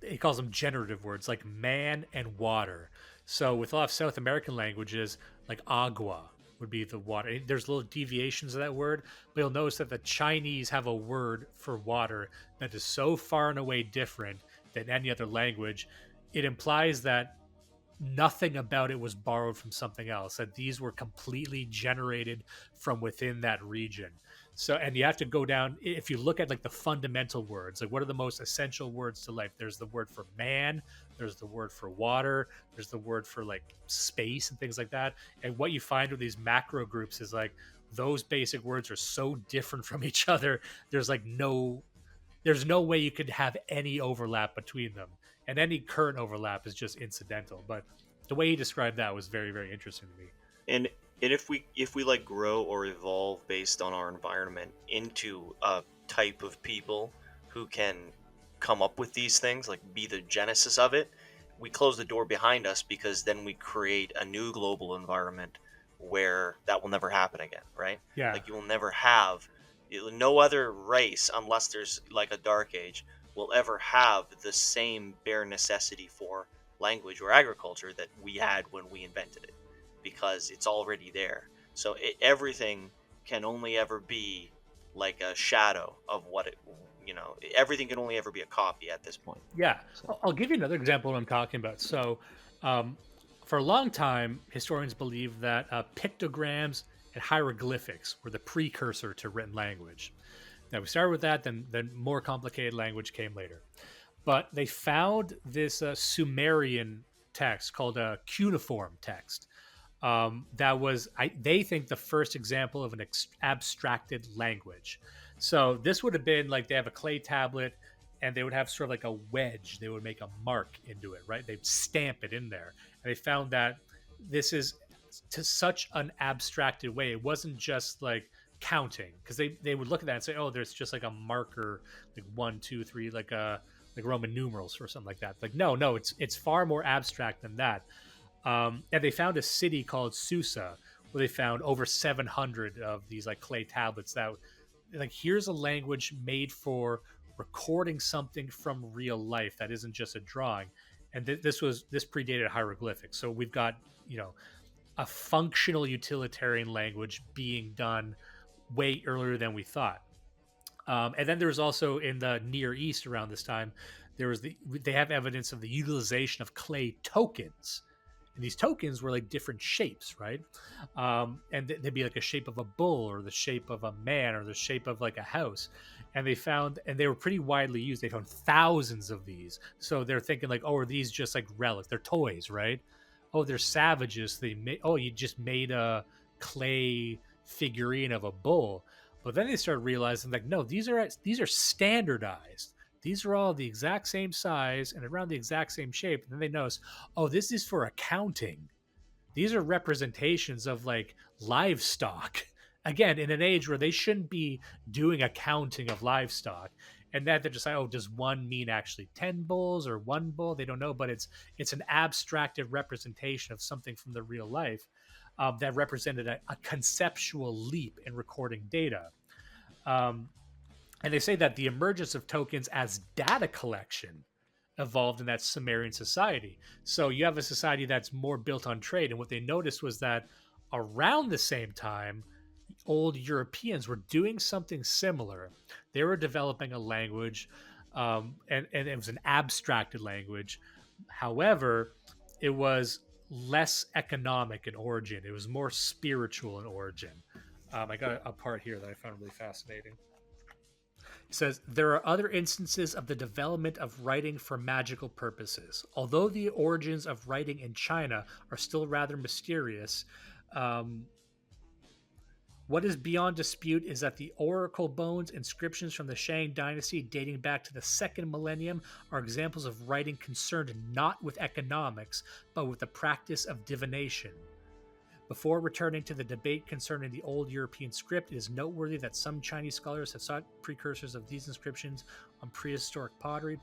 he calls them generative words, like man and water. So with a lot of South American languages, like agua would be the water. There's little deviations of that word, but you'll notice that the Chinese have a word for water that is so far and away different than any other language. It implies that nothing about it was borrowed from something else, that these were completely generated from within that region. So, and you have to go down, if you look at like the fundamental words, like what are the most essential words to life? There's the word for man, there's the word for water, there's the word for like space and things like that. And what you find with these macro groups is like those basic words are so different from each other. There's like no there's no way you could have any overlap between them, and any current overlap is just incidental. But the way he described that was very, very interesting to me. And if we like grow or evolve based on our environment into a type of people who can come up with these things, like be the genesis of it, we close the door behind us, because then we create a new global environment where that will never happen again, right? Yeah. Like you will never have, no other race, unless there's like a dark age, will ever have the same bare necessity for language or agriculture that we had when we invented it, because it's already there. So everything can only ever be like a shadow of what it, everything can only ever be a copy at this point. Yeah. I'll give you another example of what I'm talking about. So, for a long time, historians believed that pictograms and hieroglyphics were the precursor to written language. Now, we started with that, then more complicated language came later. But they found this Sumerian text called a cuneiform text. That was, they think, the first example of an abstracted language. So this would have been like, they have a clay tablet, and they would have sort of like a wedge. They would make a mark into it, right? They'd stamp it in there. And they found that this is to such an abstracted way. It wasn't just like counting, because they would look at that and say, oh, there's just like a marker, like 1, 2, 3, like Roman numerals or something like that. Like, no, it's far more abstract than that. And they found a city called Susa, where they found over 700 of these like clay tablets that, like, here's a language made for recording something from real life that isn't just a drawing. And this predated hieroglyphics. So we've got, a functional utilitarian language being done way earlier than we thought. And then there was also, in the Near East around this time, they have evidence of the utilization of clay tokens. And these tokens were like different shapes, right? And they'd be like a shape of a bull, or the shape of a man, or the shape of like a house. And they were pretty widely used. They found thousands of these. So they're thinking like, oh, are these just like relics? They're toys, right? Oh, they're savages. You just made a clay figurine of a bull. But then they started realizing, like, no, these are standardized. These are all the exact same size and around the exact same shape. And then they notice, oh, this is for accounting. These are representations of like livestock. Again, in an age where they shouldn't be doing accounting of livestock. And that they're just like, oh, does one mean actually 10 bulls or one bull? They don't know, but it's an abstracted representation of something from the real life that represented a conceptual leap in recording data. And they say that the emergence of tokens as data collection evolved in that Sumerian society. So you have a society that's more built on trade. And what they noticed was that around the same time, old Europeans were doing something similar. They were developing a language, and it was an abstracted language. However, it was less economic in origin. It was more spiritual in origin. I got a part here that I found really fascinating. It says, there are other instances of the development of writing for magical purposes. Although the origins of writing in China are still rather mysterious, what is beyond dispute is that the oracle bones inscriptions from the Shang dynasty dating back to the second millennium are examples of writing concerned not with economics, but with the practice of divination. Before returning to the debate concerning the old European script, it is noteworthy that some Chinese scholars have sought precursors of these inscriptions on prehistoric pottery.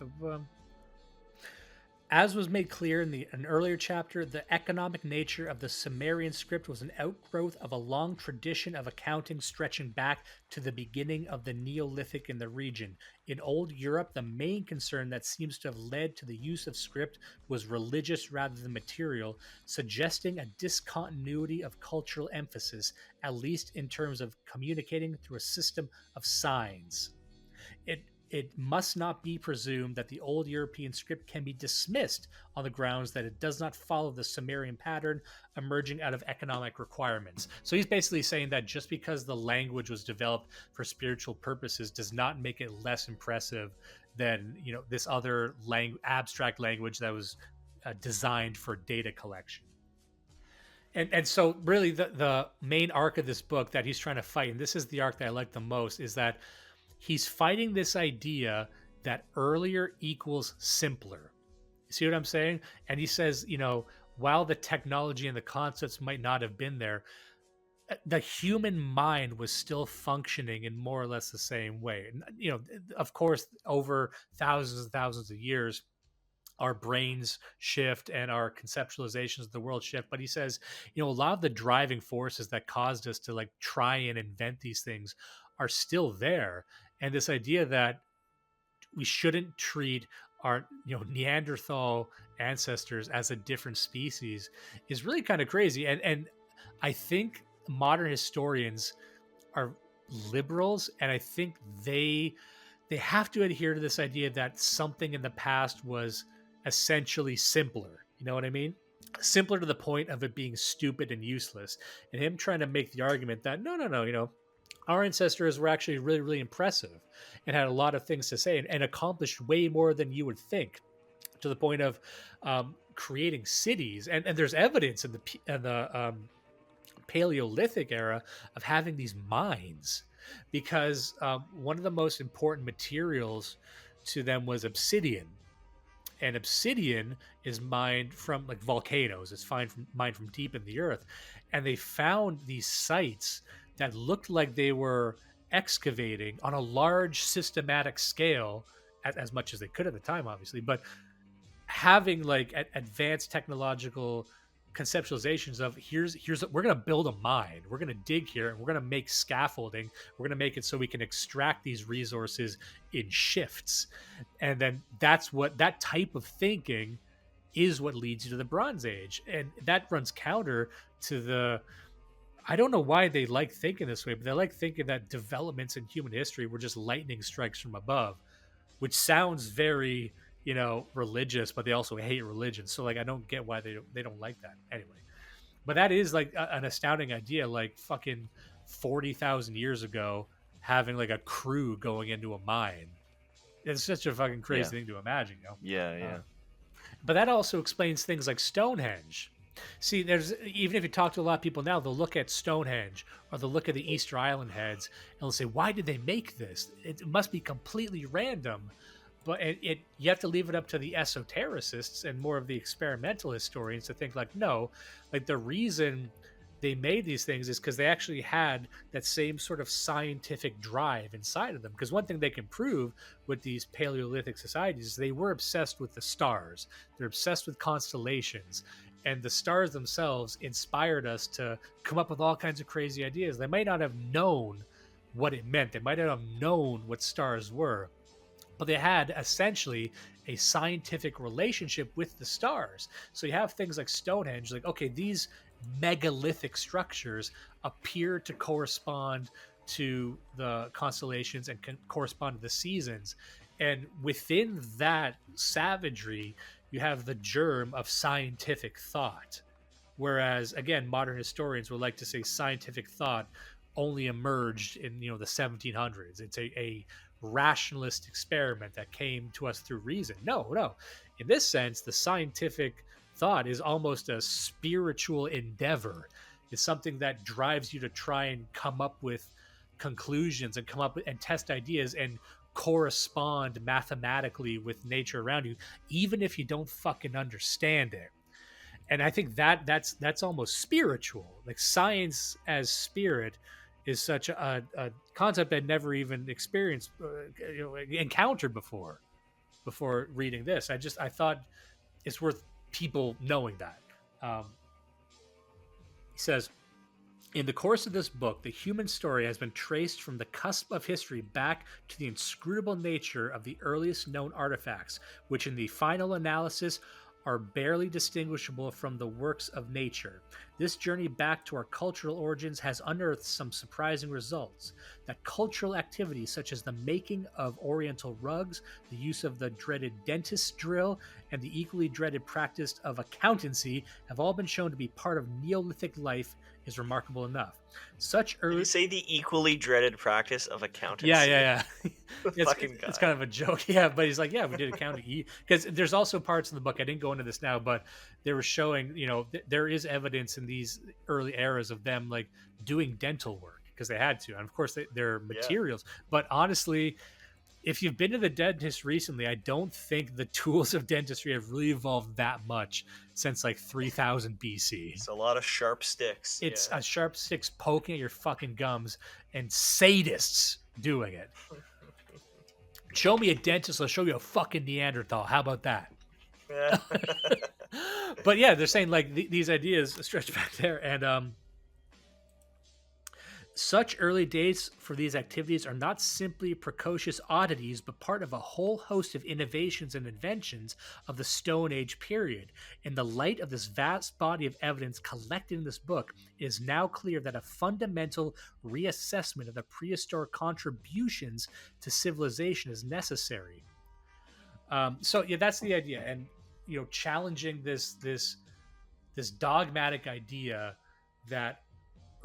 As was made clear in an earlier chapter, the economic nature of the Sumerian script was an outgrowth of a long tradition of accounting stretching back to the beginning of the Neolithic in the region. In Old Europe, the main concern that seems to have led to the use of script was religious rather than material, suggesting a discontinuity of cultural emphasis, at least in terms of communicating through a system of signs. It must not be presumed that the old European script can be dismissed on the grounds that it does not follow the Sumerian pattern emerging out of economic requirements. So he's basically saying that just because the language was developed for spiritual purposes does not make it less impressive than, this other abstract language that was designed for data collection. And so really the main arc of this book that he's trying to fight, and this is the arc that I like the most, is that he's fighting this idea that earlier equals simpler. See what I'm saying? And he says, while the technology and the concepts might not have been there, the human mind was still functioning in more or less the same way. Of course, over thousands and thousands of years, our brains shift and our conceptualizations of the world shift. But he says, a lot of the driving forces that caused us to try and invent these things are still there. And this idea that we shouldn't treat our Neanderthal ancestors as a different species is really kind of crazy. And I think modern historians are liberals, and I think they have to adhere to this idea that something in the past was essentially simpler. You know what I mean? Simpler to the point of it being stupid and useless. And him trying to make the argument that no, our ancestors were actually really, really impressive and had a lot of things to say and accomplished way more than you would think, to the point of creating cities. And there's evidence in the Paleolithic era of having these mines, because one of the most important materials to them was obsidian. And obsidian is mined from volcanoes. It's mined from deep in the earth. And they found these sites that looked like they were excavating on a large systematic scale, as much as they could at the time, obviously, but having advanced technological conceptualizations of here's we're going to build a mine, we're going to dig here, and we're going to make scaffolding, we're going to make it so we can extract these resources in shifts. And then that type of thinking is what leads you to the Bronze Age. And that runs counter to I don't know why they like thinking this way, but they like thinking that developments in human history were just lightning strikes from above, which sounds very religious, but they also hate religion. So I don't get why they don't like that anyway. But that is an astounding idea, fucking 40,000 years ago, having a crew going into a mine. It's such a fucking crazy thing to imagine, Yeah. But that also explains things like Stonehenge. See, even if you talk to a lot of people now, they'll look at Stonehenge or they'll look at the Easter Island heads and they'll say, why did they make this? It must be completely random. But you have to leave it up to the esotericists and more of the experimental historians to think no, the reason they made these things is because they actually had that same sort of scientific drive inside of them. Because one thing they can prove with these Paleolithic societies is they were obsessed with the stars. They're obsessed with constellations. And the stars themselves inspired us to come up with all kinds of crazy ideas. They might not have known what it meant. They might not have known what stars were. But they had essentially a scientific relationship with the stars. So you have things like Stonehenge, okay, these megalithic structures appear to correspond to the constellations and can correspond to the seasons. And within that savagery, you have the germ of scientific thought. Whereas, again, modern historians would like to say scientific thought only emerged in the 1700s. It's a rationalist experiment that came to us through reason. No. In this sense, the scientific thought is almost a spiritual endeavor. It's something that drives you to try and come up with conclusions and come up with and test ideas and correspond mathematically with nature around you, even if you don't fucking understand it. And I think that's almost spiritual. Science as spirit is such a concept I'd never even experienced, encountered before reading this. I thought it's worth people knowing that. He says, in the course of this book, the human story has been traced from the cusp of history back to the inscrutable nature of the earliest known artifacts, which in the final analysis are barely distinguishable from the works of nature. This journey back to our cultural origins has unearthed some surprising results. That cultural activities such as the making of oriental rugs, the use of the dreaded dentist drill, and the equally dreaded practice of accountancy have all been shown to be part of Neolithic life is remarkable enough. Such early... Did you say the equally dreaded practice of accountancy? Yeah. Fucking guy. It's kind of a joke. Yeah, but he's like, yeah, we did accounting. Because there's also parts in the book, I didn't go into this now, but they were showing, there is evidence in these early eras of them doing dental work. because they had to, and of course they're materials. But honestly, if you've been to the dentist recently, I don't think the tools of dentistry have really evolved that much since like 3000 BC. It's a lot of sharp sticks. It's a sharp sticks poking at your fucking gums and sadists doing it. Show me a dentist, I'll show you a fucking Neanderthal. How about that? But yeah, they're saying like these ideas stretch back there, and such early dates for these activities are not simply precocious oddities, but part of a whole host of innovations and inventions of the Stone Age period. In the light of this vast body of evidence collected in this book, it is now clear that a fundamental reassessment of the prehistoric contributions to civilization is necessary. So yeah, that's the idea, and challenging this dogmatic idea that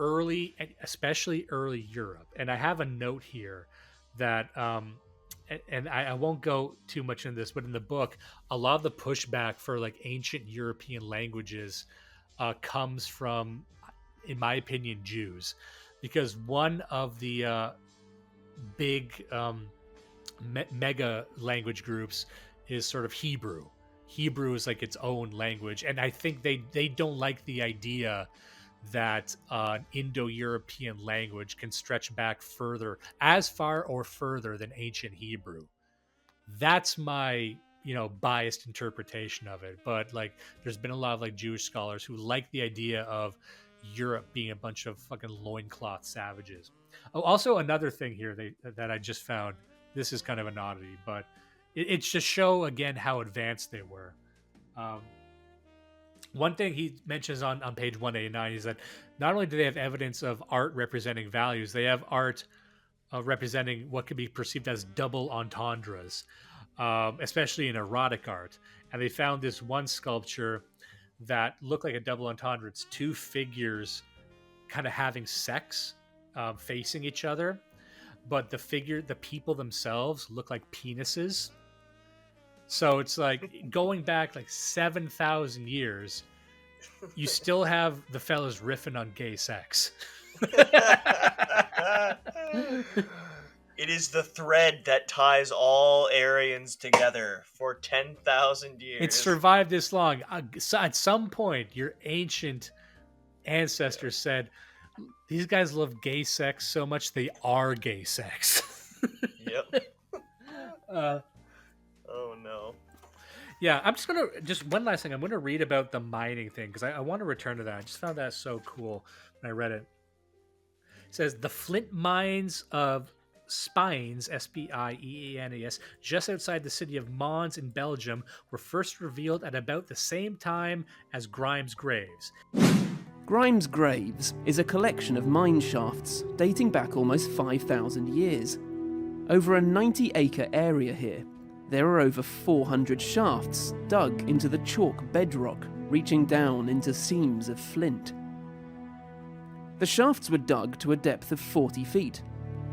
early, especially early Europe. And I have a note here that, and I won't go too much in this, but in the book, a lot of the pushback for like ancient European languages comes from, in my opinion, Jews, because one of the big mega language groups is sort of Hebrew. Hebrew is like its own language, and I think they don't like the idea that an Indo-European language can stretch back as far or further than ancient Hebrew. That's my, biased interpretation of it. But like, there's been a lot of like Jewish scholars who like the idea of Europe being a bunch of fucking loincloth savages. Oh, also another thing here that I just found. This is kind of an oddity, but it's just show again how advanced they were. One thing he mentions on page 189 is that not only do they have evidence of art representing values, they have art representing what could be perceived as double entendres, especially in erotic art. And they found this one sculpture that looked like a double entendre. It's two figures kind of having sex, facing each other, but the people themselves look like penises. So it's like going back like 7,000 years, you still have the fellas riffing on gay sex. It is the thread that ties all Aryans together for 10,000 years. It's survived this long. At some point, your ancient ancestors said, these guys love gay sex so much they are gay sex. Yep. Oh no. Yeah, I'm just one last thing. I'm gonna read about the mining thing because I want to return to that. I just found that so cool when I read it. It says the flint mines of Spines, Spieanes, just outside the city of Mons in Belgium, were first revealed at about the same time as Grimes Graves. Grimes Graves is a collection of mine shafts dating back almost 5,000 years. Over a 90-acre area here, there are over 400 shafts dug into the chalk bedrock, reaching down into seams of flint. The shafts were dug to a depth of 40 feet,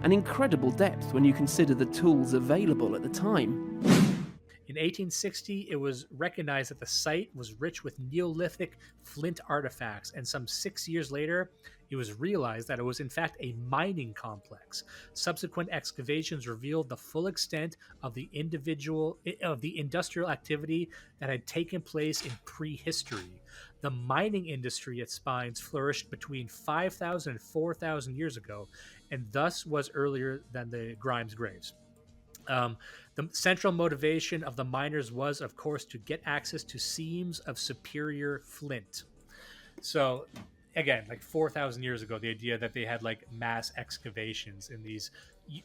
an incredible depth when you consider the tools available at the time. In 1860, it was recognized that the site was rich with Neolithic flint artifacts, and some 6 years later, it was realized that it was in fact a mining complex. Subsequent excavations revealed the full extent of the industrial activity that had taken place in prehistory. The mining industry at Spines flourished between 5,000 and 4,000 years ago, and thus was earlier than the Grimes Graves. The central motivation of the miners was, of course, to get access to seams of superior flint. So, again, like 4,000 years ago, the idea that they had like mass excavations in these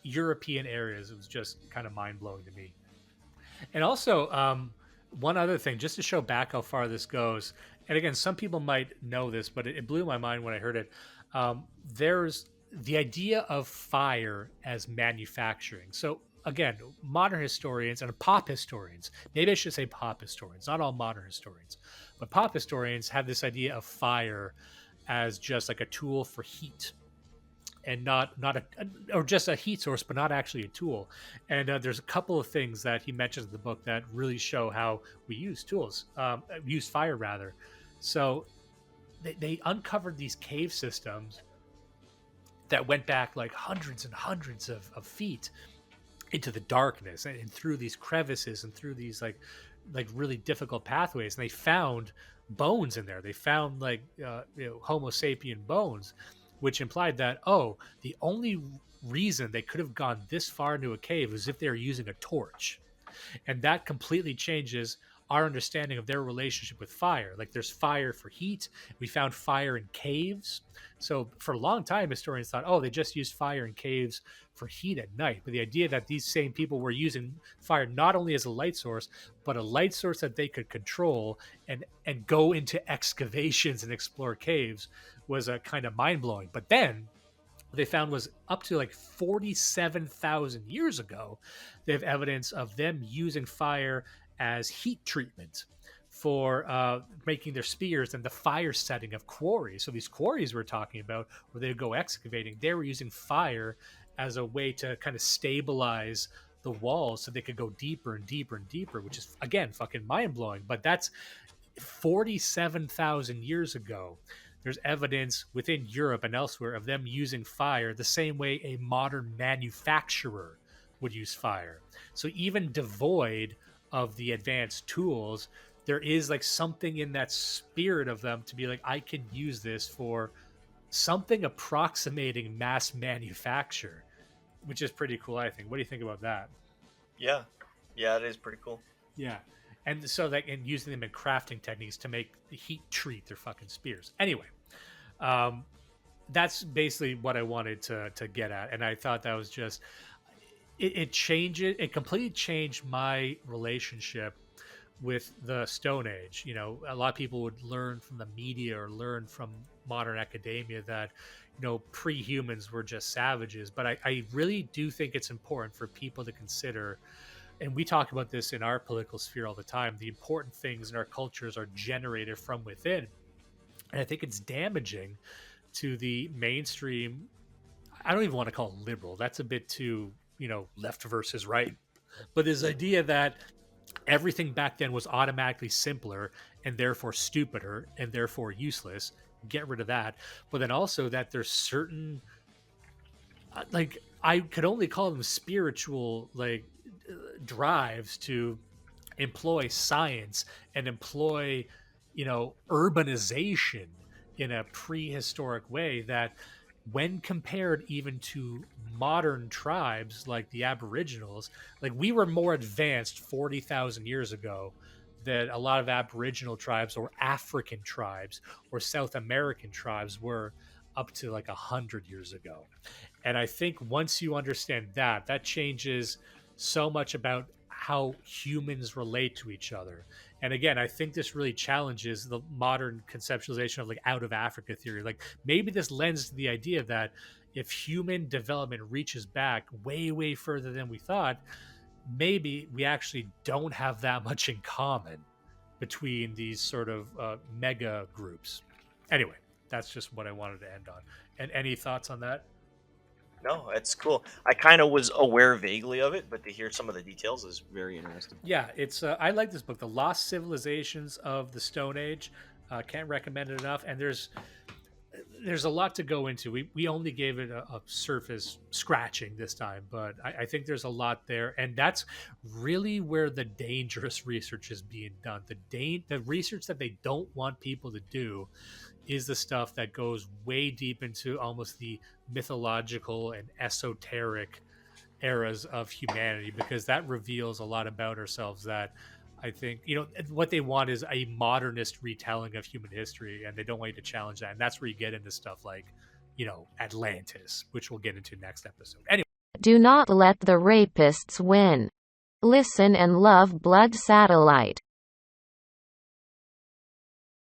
European areas, it was just kind of mind-blowing to me. And also, one other thing, just to show back how far this goes, and again, some people might know this, but it blew my mind when I heard it. There's the idea of fire as manufacturing. So, again, modern historians and pop historians, maybe I should say pop historians, not all modern historians, but pop historians have this idea of fire as just like a tool for heat, and or just a heat source, but not actually a tool. And there's a couple of things that he mentions in the book that really show how we use use fire rather. So they uncovered these cave systems that went back like hundreds and hundreds of feet into the darkness and through these crevices and through these like really difficult pathways. And they found bones in there. They found like Homo sapien bones, which implied that, oh, the only reason they could have gone this far into a cave was if they were using a torch. And that completely changes our understanding of their relationship with fire. Like there's fire for heat. We found fire in caves. So for a long time, historians thought, oh, they just used fire in caves for heat at night. But the idea that these same people were using fire not only as a light source, but a light source that they could control and go into excavations and explore caves was a kind of mind-blowing. But then what they found was up to like 47,000 years ago, they have evidence of them using fire as heat treatment for making their spears and the fire setting of quarries. So these quarries we're talking about, where they would go excavating, they were using fire as a way to kind of stabilize the walls so they could go deeper and deeper and deeper, which is, again, fucking mind-blowing. But that's 47,000 years ago. There's evidence within Europe and elsewhere of them using fire the same way a modern manufacturer would use fire. So even devoid of the advanced tools, there is like something in that spirit of them to be like, I can use this for something approximating mass manufacture, which is pretty cool, I think. What do you think about that? Yeah, it is pretty cool. Yeah. And so that, and using them in crafting techniques to make the heat treat their fucking spears. Anyway, that's basically what I wanted to get at. And I thought that was just, it completely changed my relationship with the Stone Age. You know, a lot of people would learn from the media or learn from modern academia that, you know, pre-humans were just savages. But I really do think it's important for people to consider, and we talk about this in our political sphere all the time, the important things in our cultures are generated from within. And I think it's damaging to the mainstream. I don't even want to call it liberal. That's a bit too, you know, left versus right. But this idea that everything back then was automatically simpler and therefore stupider and therefore useless, get rid of that. But then also that there's certain, like, I could only call them spiritual, like, drives to employ science and employ, you know, urbanization in a prehistoric way that, when compared even to modern tribes like the Aboriginals, like we were more advanced 40,000 years ago than a lot of Aboriginal tribes or African tribes or South American tribes were up to like 100 years ago. And I think once you understand that, that changes so much about how humans relate to each other. And again, I think this really challenges the modern conceptualization of like out of Africa theory. Like maybe this lends to the idea that if human development reaches back way, way further than we thought, maybe we actually don't have that much in common between these sort of mega groups. Anyway, that's just what I wanted to end on. And any thoughts on that? No, it's cool. I kind of was aware vaguely of it, but to hear some of the details is very interesting. Yeah, it's I like this book, The Lost Civilizations of the Stone Age. Can't recommend it enough. And there's a lot to go into. We only gave it a surface scratching this time, but I think there's a lot there. And that's really where the dangerous research is being done. The research that they don't want people to do is the stuff that goes way deep into almost the mythological and esoteric eras of humanity, because that reveals a lot about ourselves that I think, you know, what they want is a modernist retelling of human history, and they don't want you to challenge that. And that's where you get into stuff like, you know, Atlantis, which we'll get into next episode. Anyway. Do not let the rapists win. Listen and love Blood Satellite.